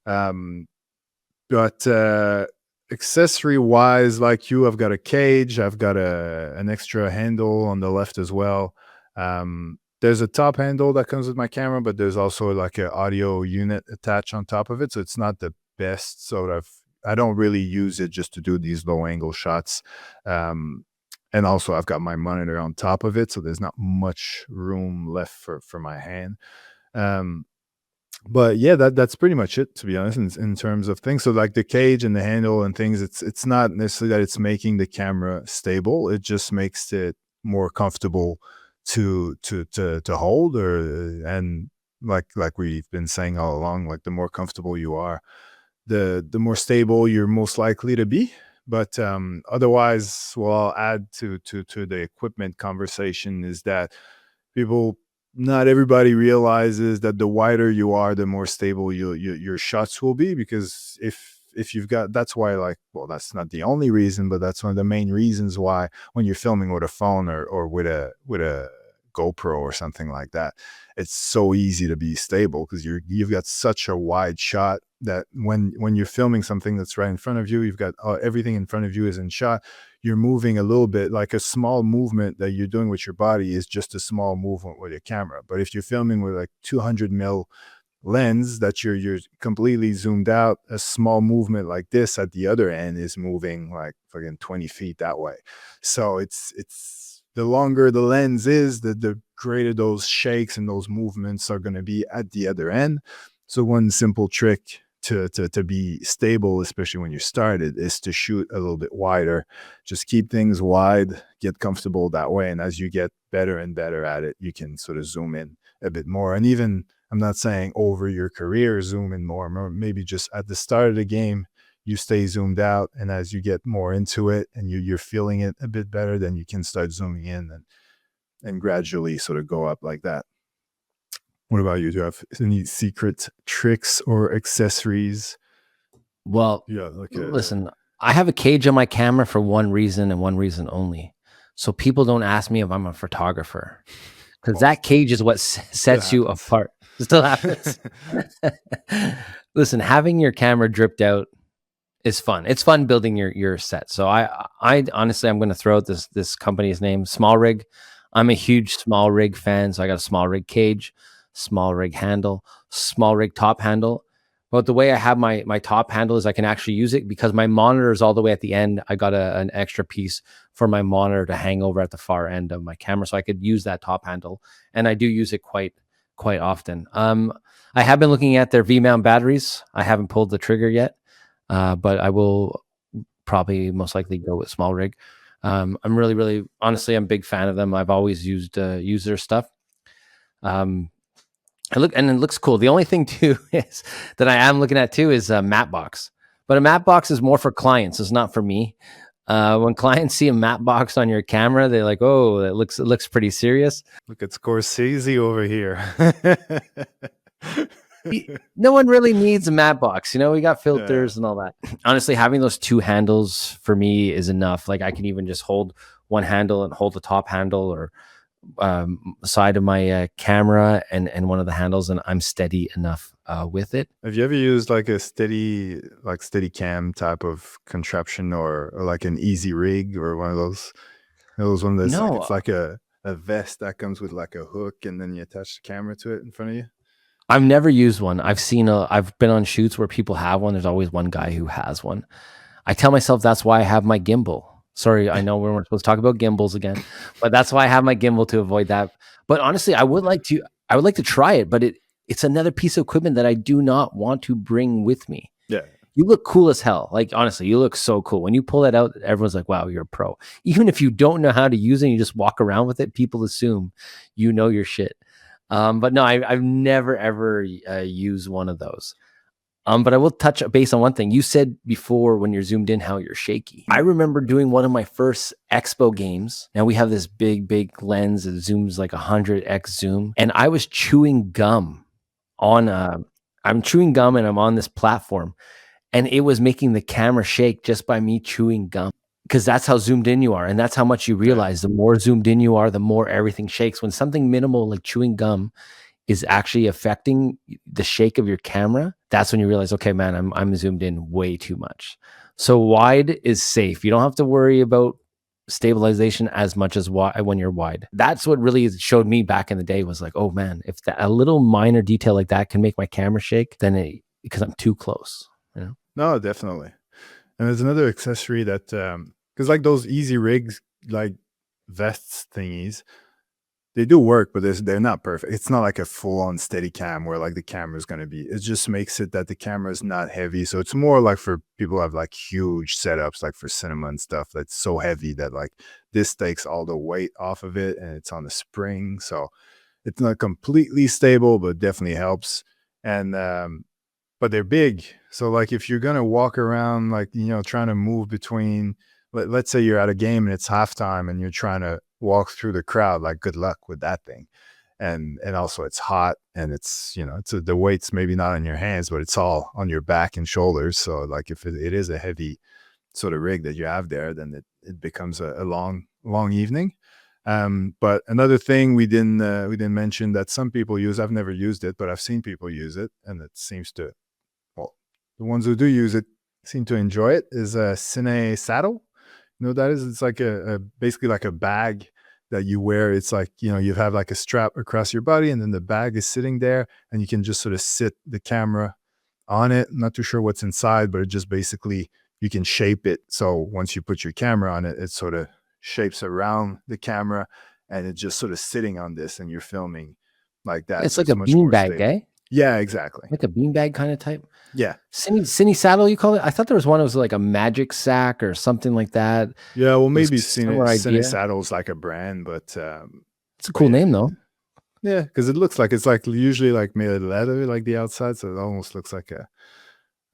Um, but accessory wise, like you, I've got a cage. I've got an extra handle on the left as well. There's a top handle that comes with my camera, but there's also like an audio unit attached on top of it. So it's not the best sort of. I don't really use it just to do these low angle shots. Um, and also, I've got my monitor on top of it, so there's not much room left for my hand. Um, but yeah, that's pretty much it, to be honest, in terms of things. So like the cage and the handle and things, it's not necessarily that it's making the camera stable. It just makes it more comfortable to hold, or and like we've been saying all along, like the more comfortable you are, the more stable you're most likely to be. But otherwise, what I'll add to the equipment conversation is that people not everybody realizes that the wider you are, the more stable your shots will be, because if you've got, that's why, like, well, that's not the only reason, but that's one of the main reasons why when you're filming with a phone, or with a GoPro or something like that, it's so easy to be stable, because you've got such a wide shot that when you're filming something that's right in front of you, you've got everything in front of you is in shot. You're moving a little bit, like a small movement that you're doing with your body is just a small movement with your camera. But if you're filming with like 200 mil lens that you're completely zoomed out, a small movement like this at the other end is moving like fucking 20 feet that way. So it's the longer the lens is, the greater those shakes and those movements are going to be at the other end. So one simple trick to be stable, especially when you started, is to shoot a little bit wider. Just keep things wide, get comfortable that way, and as you get better and better at it, you can sort of zoom in a bit more. And even, I'm not saying over your career zoom in more, maybe just at the start of the game you stay zoomed out, and as you get more into it and you're feeling it a bit better, then you can start zooming in and gradually sort of go up like that. What about you? Do you have any secret tricks or accessories? Well, Yeah, like a listen, I have a cage on my camera for one reason and one reason only. So people don't ask me if I'm a photographer, because well, that cage is what still sets you happens. apart. It still happens. Listen, having your camera dripped out is fun. It's fun building your set. So I honestly, I'm going to throw out this company's name, Small Rig. I'm a huge Small Rig fan, so I got a Small Rig cage, Small Rig handle, Small Rig top handle. But the way I have my top handle is I can actually use it because my monitor is all the way at the end. I got an extra piece for my monitor to hang over at the far end of my camera, so I could use that top handle, and I do use it quite often. I have been looking at their V mount batteries. I haven't pulled the trigger yet, but I will probably most likely go with Small Rig. I'm really honestly, I'm a big fan of them. I've always used their stuff. Um, and it looks cool. The only thing too is that I am looking at too is a matte box, but a matte box is more for clients. It's not for me. When clients see a matte box on your camera, they're like, "Oh, it looks pretty serious." Look at Scorsese over here. No one really needs a matte box. We got Yeah. filters and all that. Honestly, having those two handles for me is enough. Like I can even just hold one handle and hold the top handle, or side of my camera and one of the handles, and I'm steady enough with it. Have you ever used like a steady cam type of contraption, or like an easy rig, or one of those? One of those, like No, it's like a vest that comes with like a hook, and then you attach the camera to it in front of you. I've never used one. I've been on shoots where people have one. There's always one guy who has one. I tell myself that's why I have my gimbal. Sorry, I know we're supposed to talk about gimbals again, but that's why I have my gimbal, to avoid that. But honestly, I would like to. I would like to try it, but it's another piece of equipment that I do not want to bring with me. Yeah. You look cool as hell. Like, honestly, you look so cool. When you pull that out, everyone's like, wow, you're a pro. Even if you don't know how to use it, you just walk around with it, people assume you know your shit. But no, I've never, ever used one of those. But I will touch base on one thing. You said before when you're zoomed in how you're shaky. I remember doing one of my first expo games. Now we have this big lens that zooms like 100x zoom. And I was chewing gum on I'm chewing gum and I'm on this platform. And it was making the camera shake just by me chewing gum. Because that's how zoomed in you are. And that's how much you realize. The more zoomed in you are, the more everything shakes. When something minimal like chewing gum is actually affecting the shake of your camera, that's when you realize, okay, man, I'm zoomed in way too much. So wide is safe. You don't have to worry about stabilization as much as when you're wide. That's what really showed me back in the day was like, oh man, if a little minor detail like that can make my camera shake, then because I'm too close. You know? No, definitely. And there's another accessory that, because like those easy rigs, like vests thingies, they do work, but they're not perfect. It's not like a full-on steady cam where like the camera is going to be. It just makes it that the camera is not heavy. So it's more like for people who have like huge setups, like for cinema and stuff, that's so heavy that like this takes all the weight off of it and it's on a spring. So it's not completely stable, but definitely helps. And but they're big. So like if you're gonna walk around like trying to move between, let's say you're at a game and it's halftime and you're trying to walk through the crowd, like good luck with that thing. And also it's hot and it's the weight's maybe not on your hands, but it's all on your back and shoulders. So like if it is a heavy sort of rig that you have there, then it becomes a long evening. But another thing we didn't mention that some people use, I've never used it, but I've seen people use it, and it seems to, well, the ones who do use it seem to enjoy it, is a cine saddle. You know what that is? It's like a basically like a bag that you wear. It's like, you have like a strap across your body and then the bag is sitting there and you can just sort of sit the camera on it. I'm not too sure what's inside, but it just basically, you can shape it. So once you put your camera on it, it sort of shapes around the camera and it's just sort of sitting on this and you're filming like that. It's So like a it's much more beanbag, stable. eh? Yeah, exactly. Like a beanbag kind of type. Yeah. Cine saddle, you call it? I thought there was one that was like a magic sack or something like that. Yeah, well, It was maybe similar Cine idea. Saddle's like a brand, but It's a cool yeah, name though. yeah, because it looks like it's like usually like made of leather, like the outside, so it almost looks like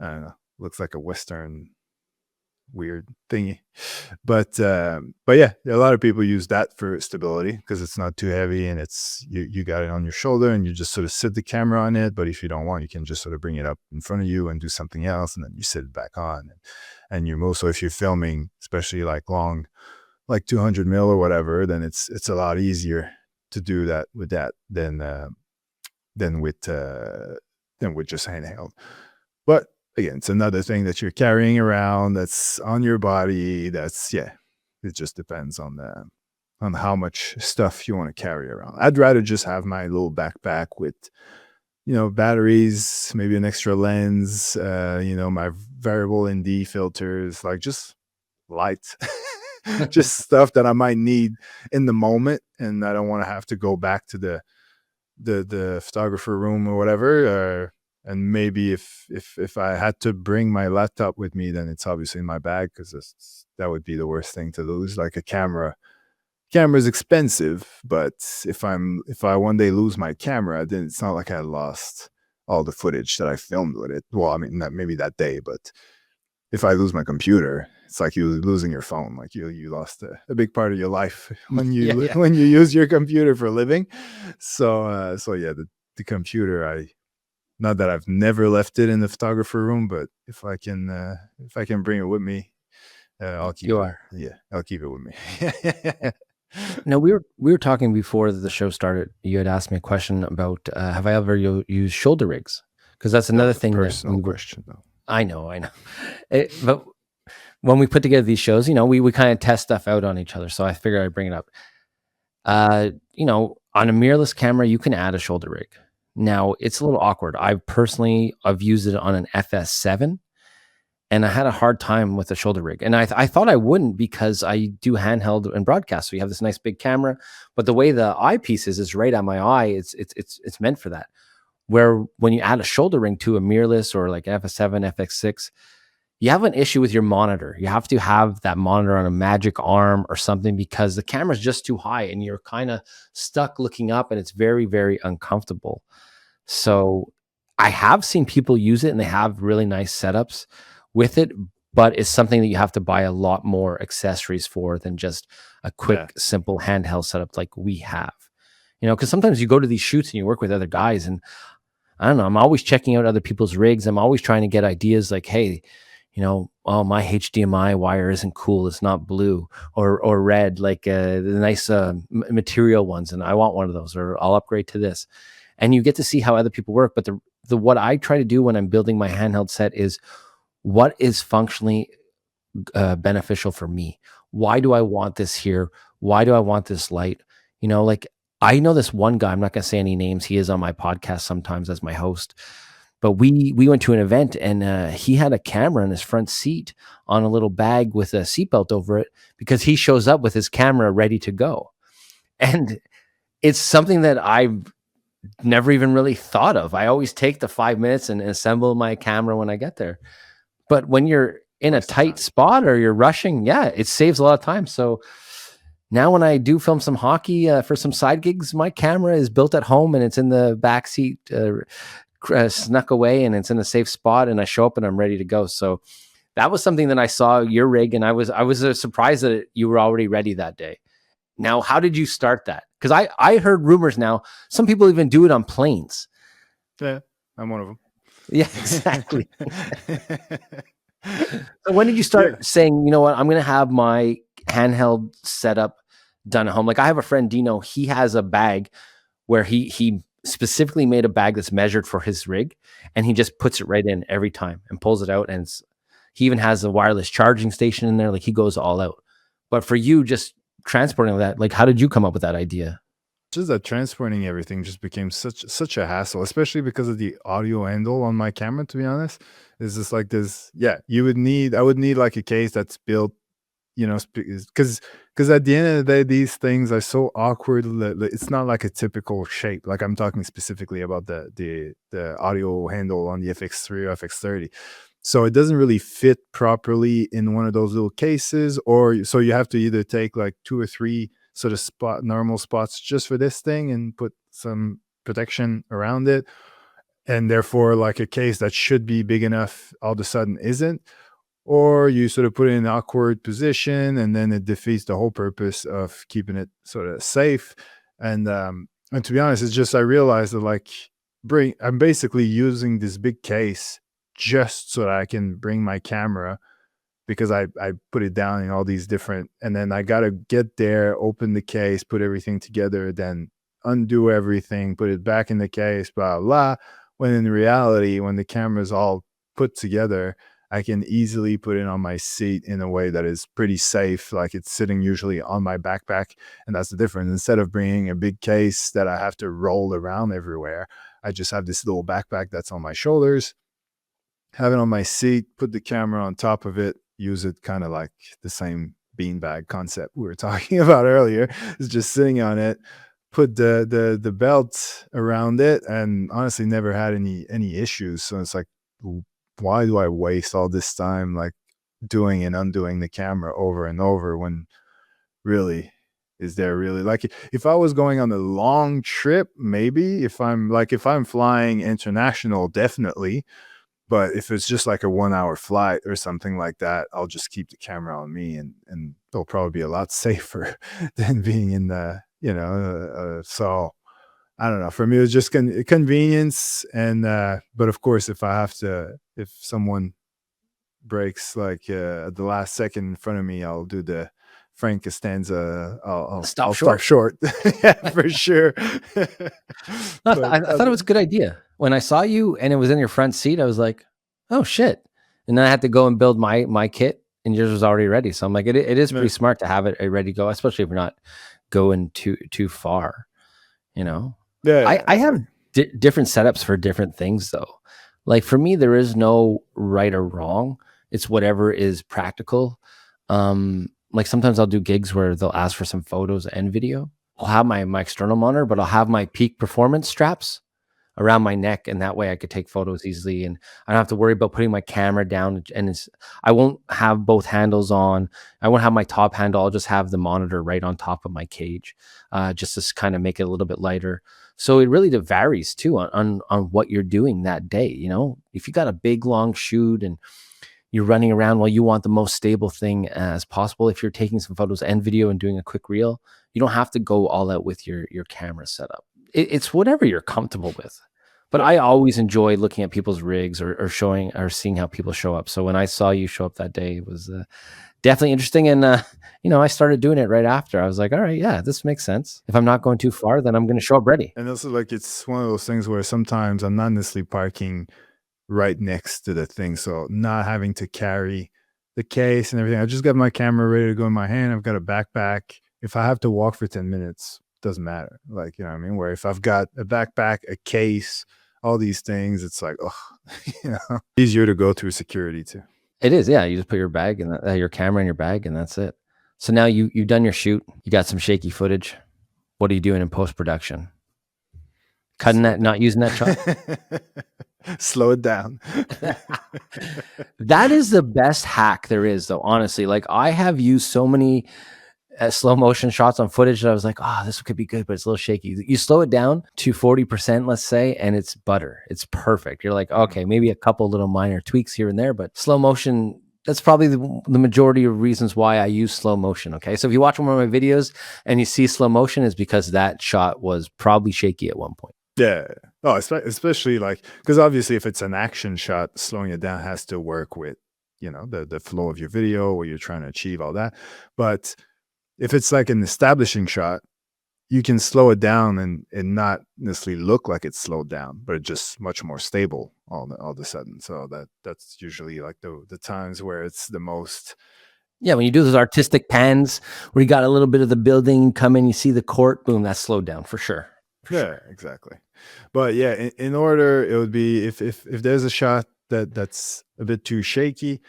I don't know, looks like a Western weird thingy. But yeah, a lot of people use that for stability because it's not too heavy and it's you got it on your shoulder and you just sort of sit the camera on it. But if you don't want, you can just sort of bring it up in front of you and do something else, and then you sit it back on. And you're also, if you're filming, especially like long, like 200 mil or whatever, then it's a lot easier to do that with that than with just handheld. But again, it's another thing that you're carrying around that's on your body. It just depends on how much stuff you want to carry around. I'd rather just have my little backpack with batteries, maybe an extra lens, my variable ND filters, like just light, just stuff that I might need in the moment, and I don't want to have to go back to the photographer room or whatever. And maybe if I had to bring my laptop with me, then it's obviously in my bag because that would be the worst thing to lose. Like a camera is expensive, but if I one day lose my camera, then it's not like I lost all the footage that I filmed with it. Well, I mean, maybe that day, but if I lose my computer, it's like you losing your phone. Like you lost a big part of your life when Yeah, you yeah. when you use your computer for a living. So yeah, the computer, not that I've never left it in the photographer room, but if I can bring it with me, I'll keep You it. are. Yeah, I'll keep it with me. Now we were talking before the show started. You had asked me a question about have I ever used shoulder rigs? Because that's That another was a thing that personal question, though. I know. But when we put together these shows, we kind of test stuff out on each other. So I figured I'd bring it up. On a mirrorless camera, you can add a shoulder rig. Now it's a little awkward. I've used it on an FS7, and I had a hard time with the shoulder rig. And I thought I wouldn't, because I do handheld and broadcast. So you have this nice big camera, but the way the eyepiece is right on my eye, it's meant for that. Where when you add a shoulder ring to a mirrorless or like FS7, FX6, you have an issue with your monitor. You have to have that monitor on a magic arm or something, because the camera's just too high and you're kind of stuck looking up, and it's very, very uncomfortable. So I have seen people use it and they have really nice setups with it, but it's something that you have to buy a lot more accessories for than just a Yeah. quick, simple handheld setup like we have. Because sometimes you go to these shoots and you work with other guys, and I don't know, I'm always checking out other people's rigs. I'm always trying to get ideas like, hey, oh, my HDMI wire isn't cool. It's not blue or red, like the nice material ones. And I want one of those, or I'll upgrade to this. And you get to see how other people work. But the what I try to do when I'm building my handheld set is, what is functionally beneficial for me? Why do I want this here? Why do I want this light? Like, I know this one guy, I'm not going to say any names. He is on my podcast sometimes as my host, but we went to an event, and he had a camera in his front seat on a little bag with a seatbelt over it, because he shows up with his camera ready to go. And it's something that I've never even really thought of. I always take the 5 minutes and assemble my camera when I get there. But when you're in a Waste of tight time. spot or you're rushing, yeah, it saves a lot of time. So now when I do film some hockey for some side gigs, my camera is built at home and it's in the back seat, snuck away, and it's in a safe spot, and I show up and I'm ready to go. So that was something that I saw your rig, and I was surprised that you were already ready that day. Now, how did you start that? Because I heard rumors now, some people even do it on planes. Yeah, I'm one of them. Yeah, exactly. So when did you start Yeah. saying, you know what, I'm going to have my handheld setup done at home? Like, I have a friend, Dino, he has a bag where he specifically made a bag that's measured for his rig, and he just puts it right in every time and pulls it out. And he even has a wireless charging station in there. Like, he goes all out. But for you, just transporting that, like, how did you come up with that idea? Just that transporting everything just became such a hassle, especially because of the audio handle on my camera, to be honest. It's just like this. Yeah, I would need like a case that's built, because at the end of the day, these things are so awkward. It's not like a typical shape. Like, I'm talking specifically about the audio handle on the FX3 or FX30. So it doesn't really fit properly in one of those little cases, or so you have to either take like two or three sort of normal spots just for this thing and put some protection around it, and therefore like a case that should be big enough all of a sudden isn't, or you sort of put it in an awkward position, and then it defeats the whole purpose of keeping it sort of safe. And to be honest, it's just I realized that like I'm basically using this big case just so that I can bring my camera, because I put it down in all these different, and then I gotta get there, open the case, put everything together, then undo everything, put it back in the case, blah blah. When in reality, when the camera's all put together, I can easily put it on my seat in a way that is pretty safe. Like, it's sitting usually on my backpack, and that's the difference. Instead of bringing a big case that I have to roll around everywhere, I just have this little backpack that's on my shoulders, have it on my seat, put the camera on top of it, use it kind of like the same beanbag concept we were talking about earlier. It's just sitting on it, put the belt around it, and honestly never had any issues. So it's like, why do I waste all this time like doing and undoing the camera over and over, when really, is there really, like, if I was going on a long trip, maybe, if I'm flying international, definitely. But if it's just like a 1 hour flight or something like that, I'll just keep the camera on me, and it'll probably be a lot safer than being in so I don't know. For me, it was just convenience. But of course, if someone breaks like at the last second in front of me, I'll do the Frank Costanza. Stop I'll stop short. short. Yeah, for sure. No, But I thought it was a good idea. When I saw you and it was in your front seat, I was like, "Oh shit!" And then I had to go and build my kit, and yours was already ready. So I'm like, it is pretty no, smart to have it ready to go, especially if we're not going too far. You know, yeah, I have exactly. different setups for different things though. Like, for me, there is no right or wrong. It's whatever is practical. Like sometimes I'll do gigs where they'll ask for some photos and video. I'll have my external monitor, but I'll have my peak performance straps around my neck, and that way I could take photos easily, and I don't have to worry about putting my camera down, and I won't have both handles on. I won't have my top handle. I'll just have the monitor right on top of my cage, just to kind of make it a little bit lighter. So it really varies too on what you're doing that day. If you got a big long shoot and you're running around, well, you want the most stable thing as possible. If you're taking some photos and video and doing a quick reel, you don't have to go all out with your camera setup. It's whatever you're comfortable with. But I always enjoy looking at people's rigs or showing or seeing how people show up. So when I saw you show up that day, it was definitely interesting. And, I started doing it right after. I was like, all right, yeah, this makes sense. If I'm not going too far, then I'm going to show up ready. And also, like, it's one of those things where sometimes I'm not necessarily parking right next to the thing, so not having to carry the case and everything. I just got my camera ready to go in my hand. I've got a backpack. If I have to walk for 10 minutes, doesn't matter. Like, you know what I mean? Where if I've got a backpack, a case, all these things, it's like, oh, easier to go through security too. It is, yeah. You just put your bag and your camera in your bag, and that's it. So now you've done your shoot. You got some shaky footage. What are you doing in post production? Cutting that, not using that shot. Slow it down. That is the best hack there is, though. Honestly, like I have used so many slow motion shots on footage that I was like, oh, this could be good, but it's a little shaky. You slow it down to 40%, let's say, and it's butter. It's perfect. You're like, okay, maybe a couple little minor tweaks here and there, but slow motion, that's probably the majority of reasons why I use slow motion. Okay. So if you watch one of my videos and you see slow motion, is because that shot was probably shaky at one point. Yeah. Oh, especially like, because obviously if it's an action shot, slowing it down has to work with, the flow of your video, where you're trying to achieve all that. But if it's like an establishing shot, you can slow it down and not necessarily look like it's slowed down, but it's just much more stable all of a sudden. So that's usually like the times where it's the most. Yeah, when you do those artistic pans where you got a little bit of the building, come in, you see the court, boom, that's slowed down for sure. Yeah, exactly. But yeah, in order, it would be if there's a shot that's a bit too shaky,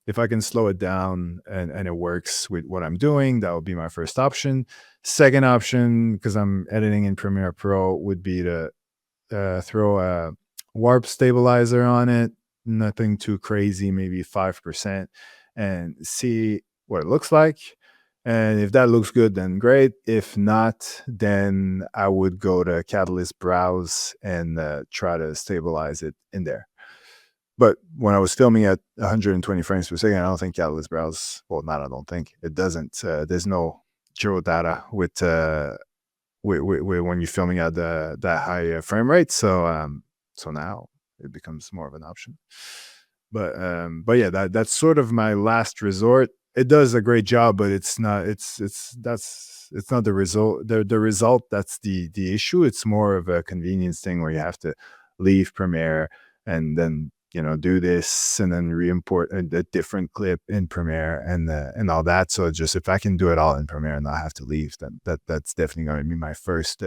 if I can slow it down and it works with what I'm doing, that would be my first option. Second option, because I'm editing in Premiere Pro, would be to throw a warp stabilizer on it, nothing too crazy, maybe 5%, and see what it looks like. And if that looks good, then great. If not, then I would go to Catalyst Browse and try to stabilize it in there. But when I was filming at 120 frames per second, I don't think Catalyst Browse, well, not I don't think, it doesn't. There's no giro data with when you're filming at that high frame rate. So now it becomes more of an option. But yeah, that's sort of my last resort. It does a great job, but it's not the result. The result, that's the issue. It's more of a convenience thing where you have to leave Premiere and then do this and then re-import a different clip in Premiere and all that. So just if I can do it all in Premiere and not have to leave, then that's definitely going to be my first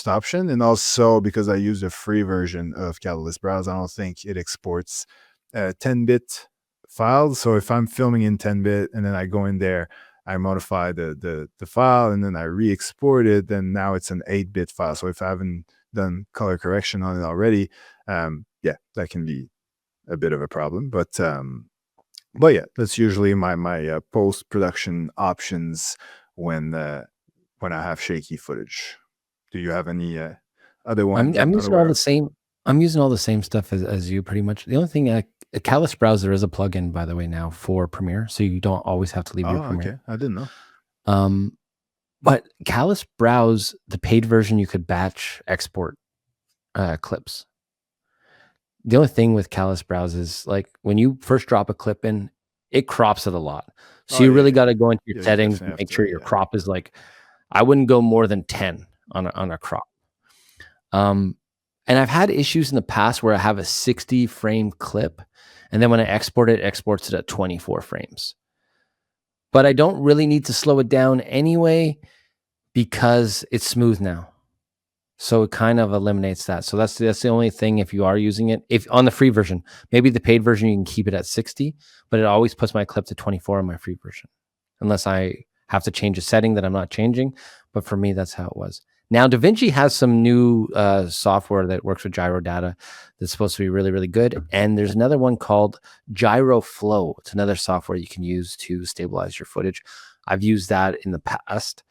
option. And also because I use a free version of Catalyst Browse, I don't think it exports 10-bit files. So if I'm filming in 10-bit and then I go in there, I modify the file and then I re-export it, then now it's an 8-bit file. So if I haven't done color correction on it already, yeah, that can be a bit of a problem. But yeah, that's usually my post-production options when I have shaky footage. Do you have any other ones? I'm using all the same. I'm using all the same stuff as you pretty much. The only thing, Catalyst Browser is a plugin, by the way, now for Premiere, so you don't always have to leave your Premiere. Okay, I didn't know. But Catalyst Browse, the paid version, you could batch export clips. The only thing with Catalyst Browse is like when you first drop a clip in, it crops it a lot. So you really got to go into your settings and make sure your crop is like, I wouldn't go more than 10 on a crop. And I've had issues in the past where I have a 60 frame clip, and then when I export it, it exports it at 24 frames. But I don't really need to slow it down anyway because it's smooth now. So it kind of eliminates that. So that's the only thing if you are using it. If on the free version, maybe the paid version you can keep it at 60, but it always puts my clip to 24 on my free version. Unless I have to change a setting that I'm not changing. But for me, that's how it was. Now, DaVinci has some new software that works with gyro data that's supposed to be really, really good. And there's another one called Gyro Flow. It's another software you can use to stabilize your footage. I've used that in the past.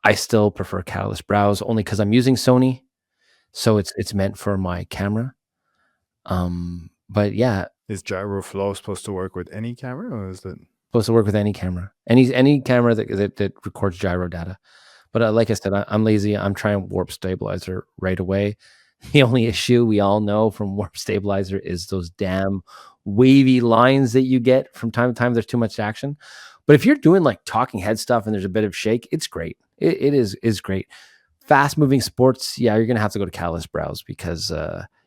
I still prefer Catalyst Browse only because I'm using Sony, so it's meant for my camera. But yeah, Is gyro flow supposed to work with any camera, or is it supposed to work with any camera, any camera that records gyro data. But like I said, I'm lazy. I'm trying Warp Stabilizer right away. The only issue we all know from Warp Stabilizer is those damn wavy lines that you get from time to time. There's too much action. But if you're doing like talking head stuff and there's a bit of shake, it's great. It is great. Fast moving sports, yeah, you're gonna have to go to Catalyst Browse because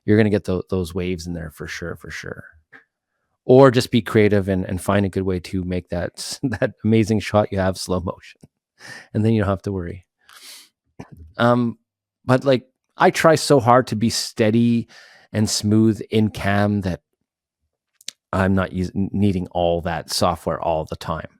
you're gonna get those waves in there for sure, for sure. Or just be creative and find a good way to make that that amazing shot you have slow motion, and then you don't have to worry. But like I try so hard to be steady and smooth in cam that I'm not needing all that software all the time.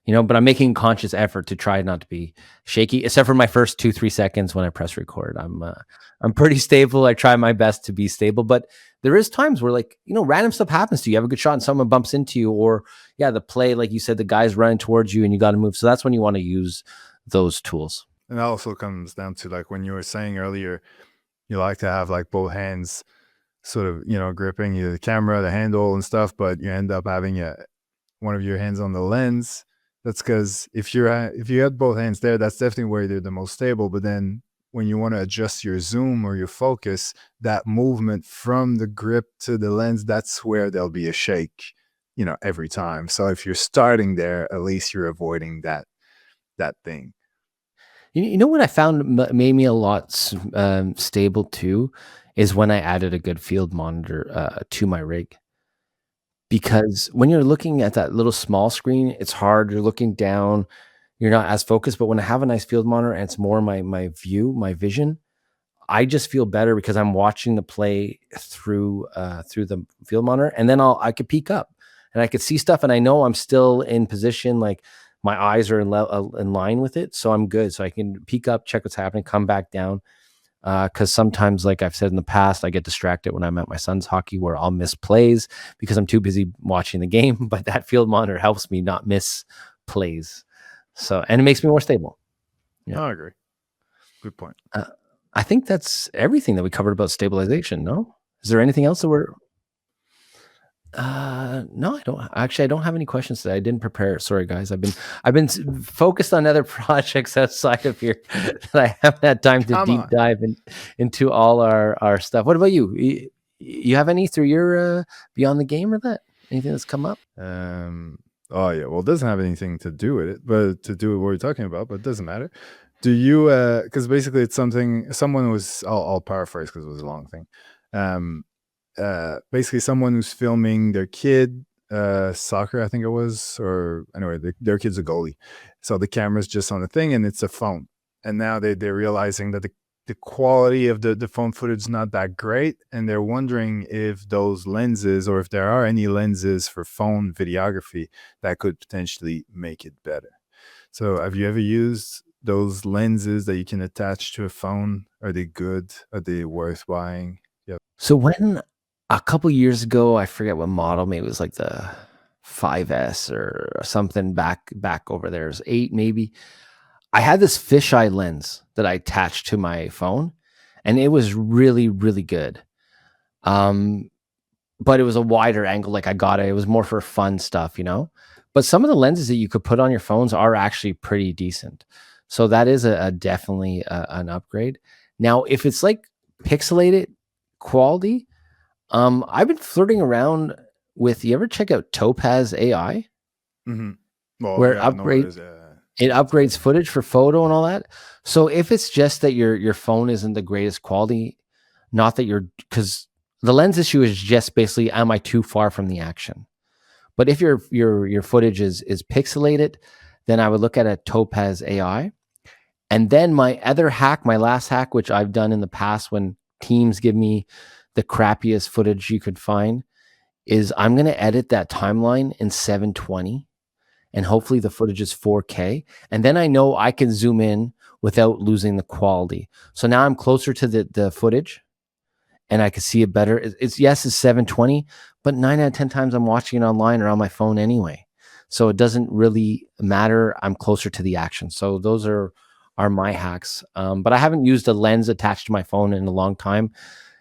But I'm making conscious effort to try not to be shaky, except for my first 2-3 seconds when I press record. I'm pretty stable. I try my best to be stable, but there is times where random stuff happens to you. You have a good shot and someone bumps into you, or the play, like you said, the guy's running towards you and you got to move. So that's when you want to use those tools. And that also comes down to like when you were saying earlier, you like to have like both hands sort of, gripping the camera, the handle and stuff, but you end up having one of your hands on the lens. That's because if you had both hands there, that's definitely where they're the most stable. But then when you want to adjust your zoom or your focus, that movement from the grip to the lens, that's where there'll be a shake, every time. So if you're starting there, at least you're avoiding that thing. You know what I found made me a lot stable too is when I added a good field monitor to my rig. Because when you're looking at that little small screen, it's hard. You're looking down, you're not as focused. But when I have a nice field monitor and it's more my view, my vision, I just feel better because I'm watching the play through the field monitor, and then I could peek up and I could see stuff, and I know I'm still in position, like my eyes are in line with it, so I'm good. So I can peek up, check what's happening, come back down. Because sometimes, like I've said in the past, I get distracted when I'm at my son's hockey where I'll miss plays because I'm too busy watching the game. But that field monitor helps me not miss plays. So, and it makes me more stable. Yeah, I agree. Good point. I think that's everything that we covered about stabilization. No, is there anything else that we're? No, I don't. Actually, I don't have any questions today. I didn't prepare. Sorry, guys. I've been focused on other projects outside of here that I haven't had time to deep dive into all our stuff. What about you? You have any through your beyond the game or that? Anything that's come up? Oh yeah. Well, it doesn't have anything to do with it, but to do with what we're talking about. But it doesn't matter. Do you? Because basically, it's something. Someone was. I'll paraphrase because it was a long thing. Basically someone who's filming their kid soccer, I think it was, or anyway, their kid's a goalie, so the camera's just on the thing and it's a phone, and now they're realizing that the quality of the phone footage is not that great, and they're wondering if those lenses, or if there are any lenses for phone videography that could potentially make it better. So have you ever used those lenses that you can attach to a phone? Are they good? Are they worth buying? So when a couple years ago, I forget what model, maybe it was like the 5S or something back over there. It was 8 maybe. I had this fisheye lens that I attached to my phone, and it was really, really good. But it was a wider angle. Like I got it. It was more for fun stuff, But some of the lenses that you could put on your phones are actually pretty decent. So that is a definitely an upgrade. Now, if it's like pixelated quality, I've been flirting around with. You ever check out Topaz AI? Mm-hmm. Well, where yeah, it upgrades footage for photo and all that. So if it's just that your phone isn't the greatest quality, not that because the lens issue is just basically, am I too far from the action? But if your footage is pixelated, then I would look at a Topaz AI. And then my other hack, my last hack, which I've done in the past when teams give me the crappiest footage you could find, is I'm going to edit that timeline in 720, and hopefully the footage is 4K. And then I know I can zoom in without losing the quality. So now I'm closer to the footage and I can see it better. Yes, it's 720, but 9 out of 10 times I'm watching it online or on my phone anyway. So it doesn't really matter. I'm closer to the action. So those are my hacks. But I haven't used a lens attached to my phone in a long time.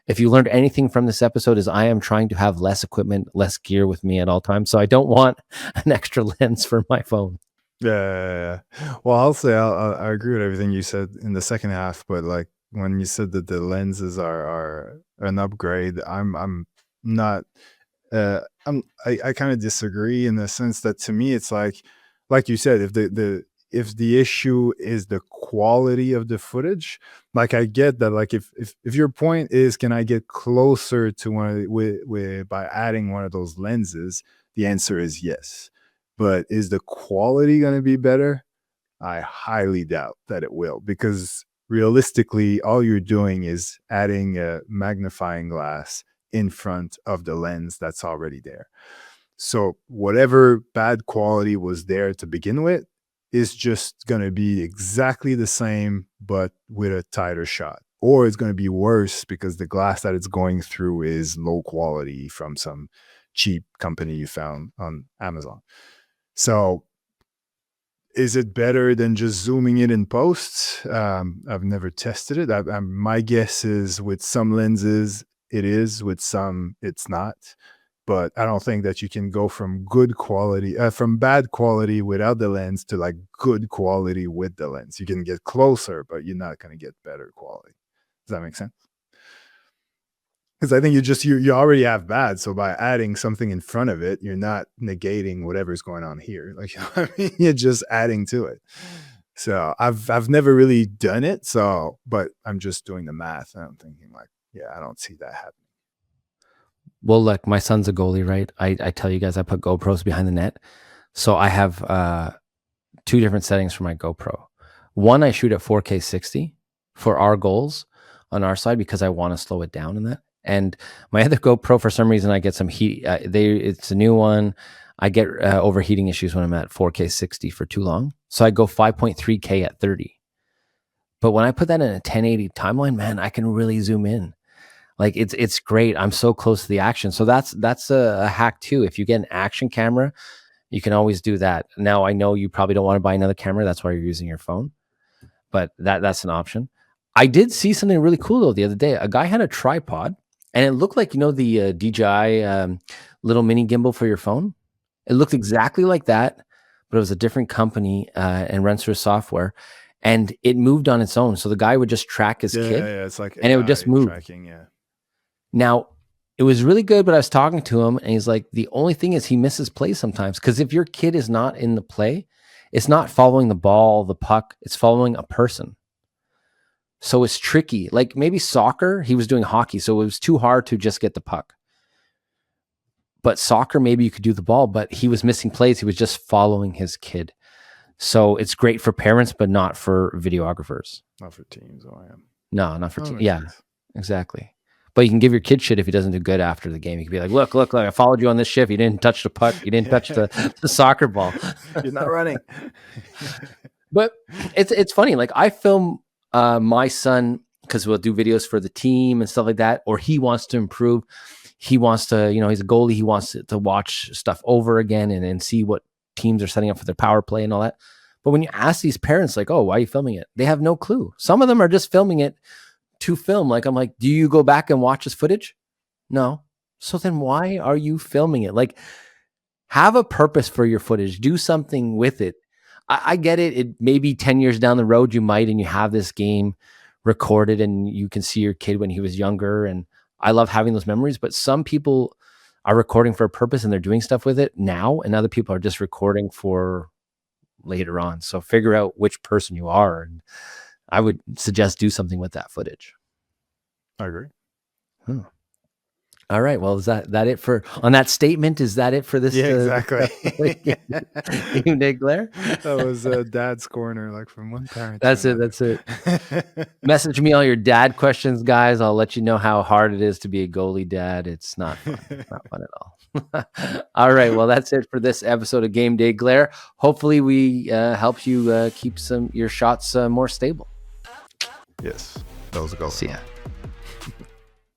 If you learned anything from this episode, is I am trying to have less equipment, less gear with me at all times. So I don't want an extra lens for my phone. Yeah. Well, I'll say I agree with everything you said in the second half, but like when you said that the lenses are an upgrade, I'm not. I kind of disagree in the sense that to me it's like you said, if the issue is the quality of the footage, like I get that, like if your point is can I get closer to with by adding one of those lenses, the answer is yes. But is the quality going to be better? I highly doubt that it will, because realistically, all you're doing is adding a magnifying glass in front of the lens that's already there. So whatever bad quality was there to begin with is just going to be exactly the same, but with a tighter shot. Or it's going to be worse because the glass that it's going through is low quality from some cheap company you found on Amazon. So is it better than just zooming it in post? I've never tested it. My guess is with some lenses, it is. With some, it's not. But I don't think that you can go from from bad quality without the lens to like good quality with the lens. You can get closer, but you're not going to get better quality. Does that make sense? Because I think you already have bad, so by adding something in front of it, you're not negating whatever's going on here. Like, you know what I mean? You're just adding to it. So I've never really done it. So, but I'm just doing the math, and I'm thinking like, yeah, I don't see that happening. Well, look, my son's a goalie, right? I tell you guys, I put GoPros behind the net. So I have two different settings for my GoPro. One, I shoot at 4K 60 for our goals on our side because I want to slow it down in that. And my other GoPro, for some reason, I get some heat. It's a new one. I get overheating issues when I'm at 4K 60 for too long. So I go 5.3K at 30. But when I put that in a 1080 timeline, man, I can really zoom in. Like it's great. I'm so close to the action. So that's a hack too. If you get an action camera, you can always do that. Now I know you probably don't want to buy another camera. That's why you're using your phone, but that's an option. I did see something really cool though the other day. A guy had a tripod, and it looked like the DJI little mini gimbal for your phone. It looked exactly like that, but it was a different company and runs through software, and it moved on its own. So the guy would just track his kid, Yeah, it's like and it would just AI move. tracking. Yeah. Now, it was really good, but I was talking to him and he's like, the only thing is he misses play sometimes. Because if your kid is not in the play, it's not following the ball, the puck, it's following a person. So it's tricky. Like maybe soccer, he was doing hockey, so it was too hard to just get the puck. But soccer, maybe you could do the ball, but he was missing plays. He was just following his kid. So it's great for parents, but not for videographers. Not for teams. Oh, I am. No, not for teams. Makes Yeah, sense. exactly. But you can give your kid shit if he doesn't do good after the game. You can be like, look, I followed you on this shift. You didn't touch the puck. You didn't touch the soccer ball. You're not running. But it's funny. Like I film my son because we'll do videos for the team and stuff like that, or he wants to improve. He wants to, he's a goalie. He wants to watch stuff over again and see what teams are setting up for their power play and all that. But when you ask these parents, like, oh, why are you filming it? They have no clue. Some of them are just filming it to film. Like, I'm like, do you go back and watch this footage? No. So then why are you filming it? Like, have a purpose for your footage. Do something with it. I get it. It maybe 10 years down the road, you might, and you have this game recorded and you can see your kid when he was younger. And I love having those memories, but some people are recording for a purpose and they're doing stuff with it now. And other people are just recording for later on. So figure out which person you are. And I would suggest do something with that footage. I agree. All right. Well, is that it for on that statement? Is that it for this? Yeah, exactly. Game Day Glare. That was Dad's corner, like from one parent to That's it. another. That's it. Message me all your dad questions, guys. I'll let you know how hard it is to be a goalie dad. It's not fun. It's not fun at all. All right. Well, that's it for this episode of Game Day Glare. Hopefully, we helped you keep your shots more stable. Yes, that was a goal. See ya.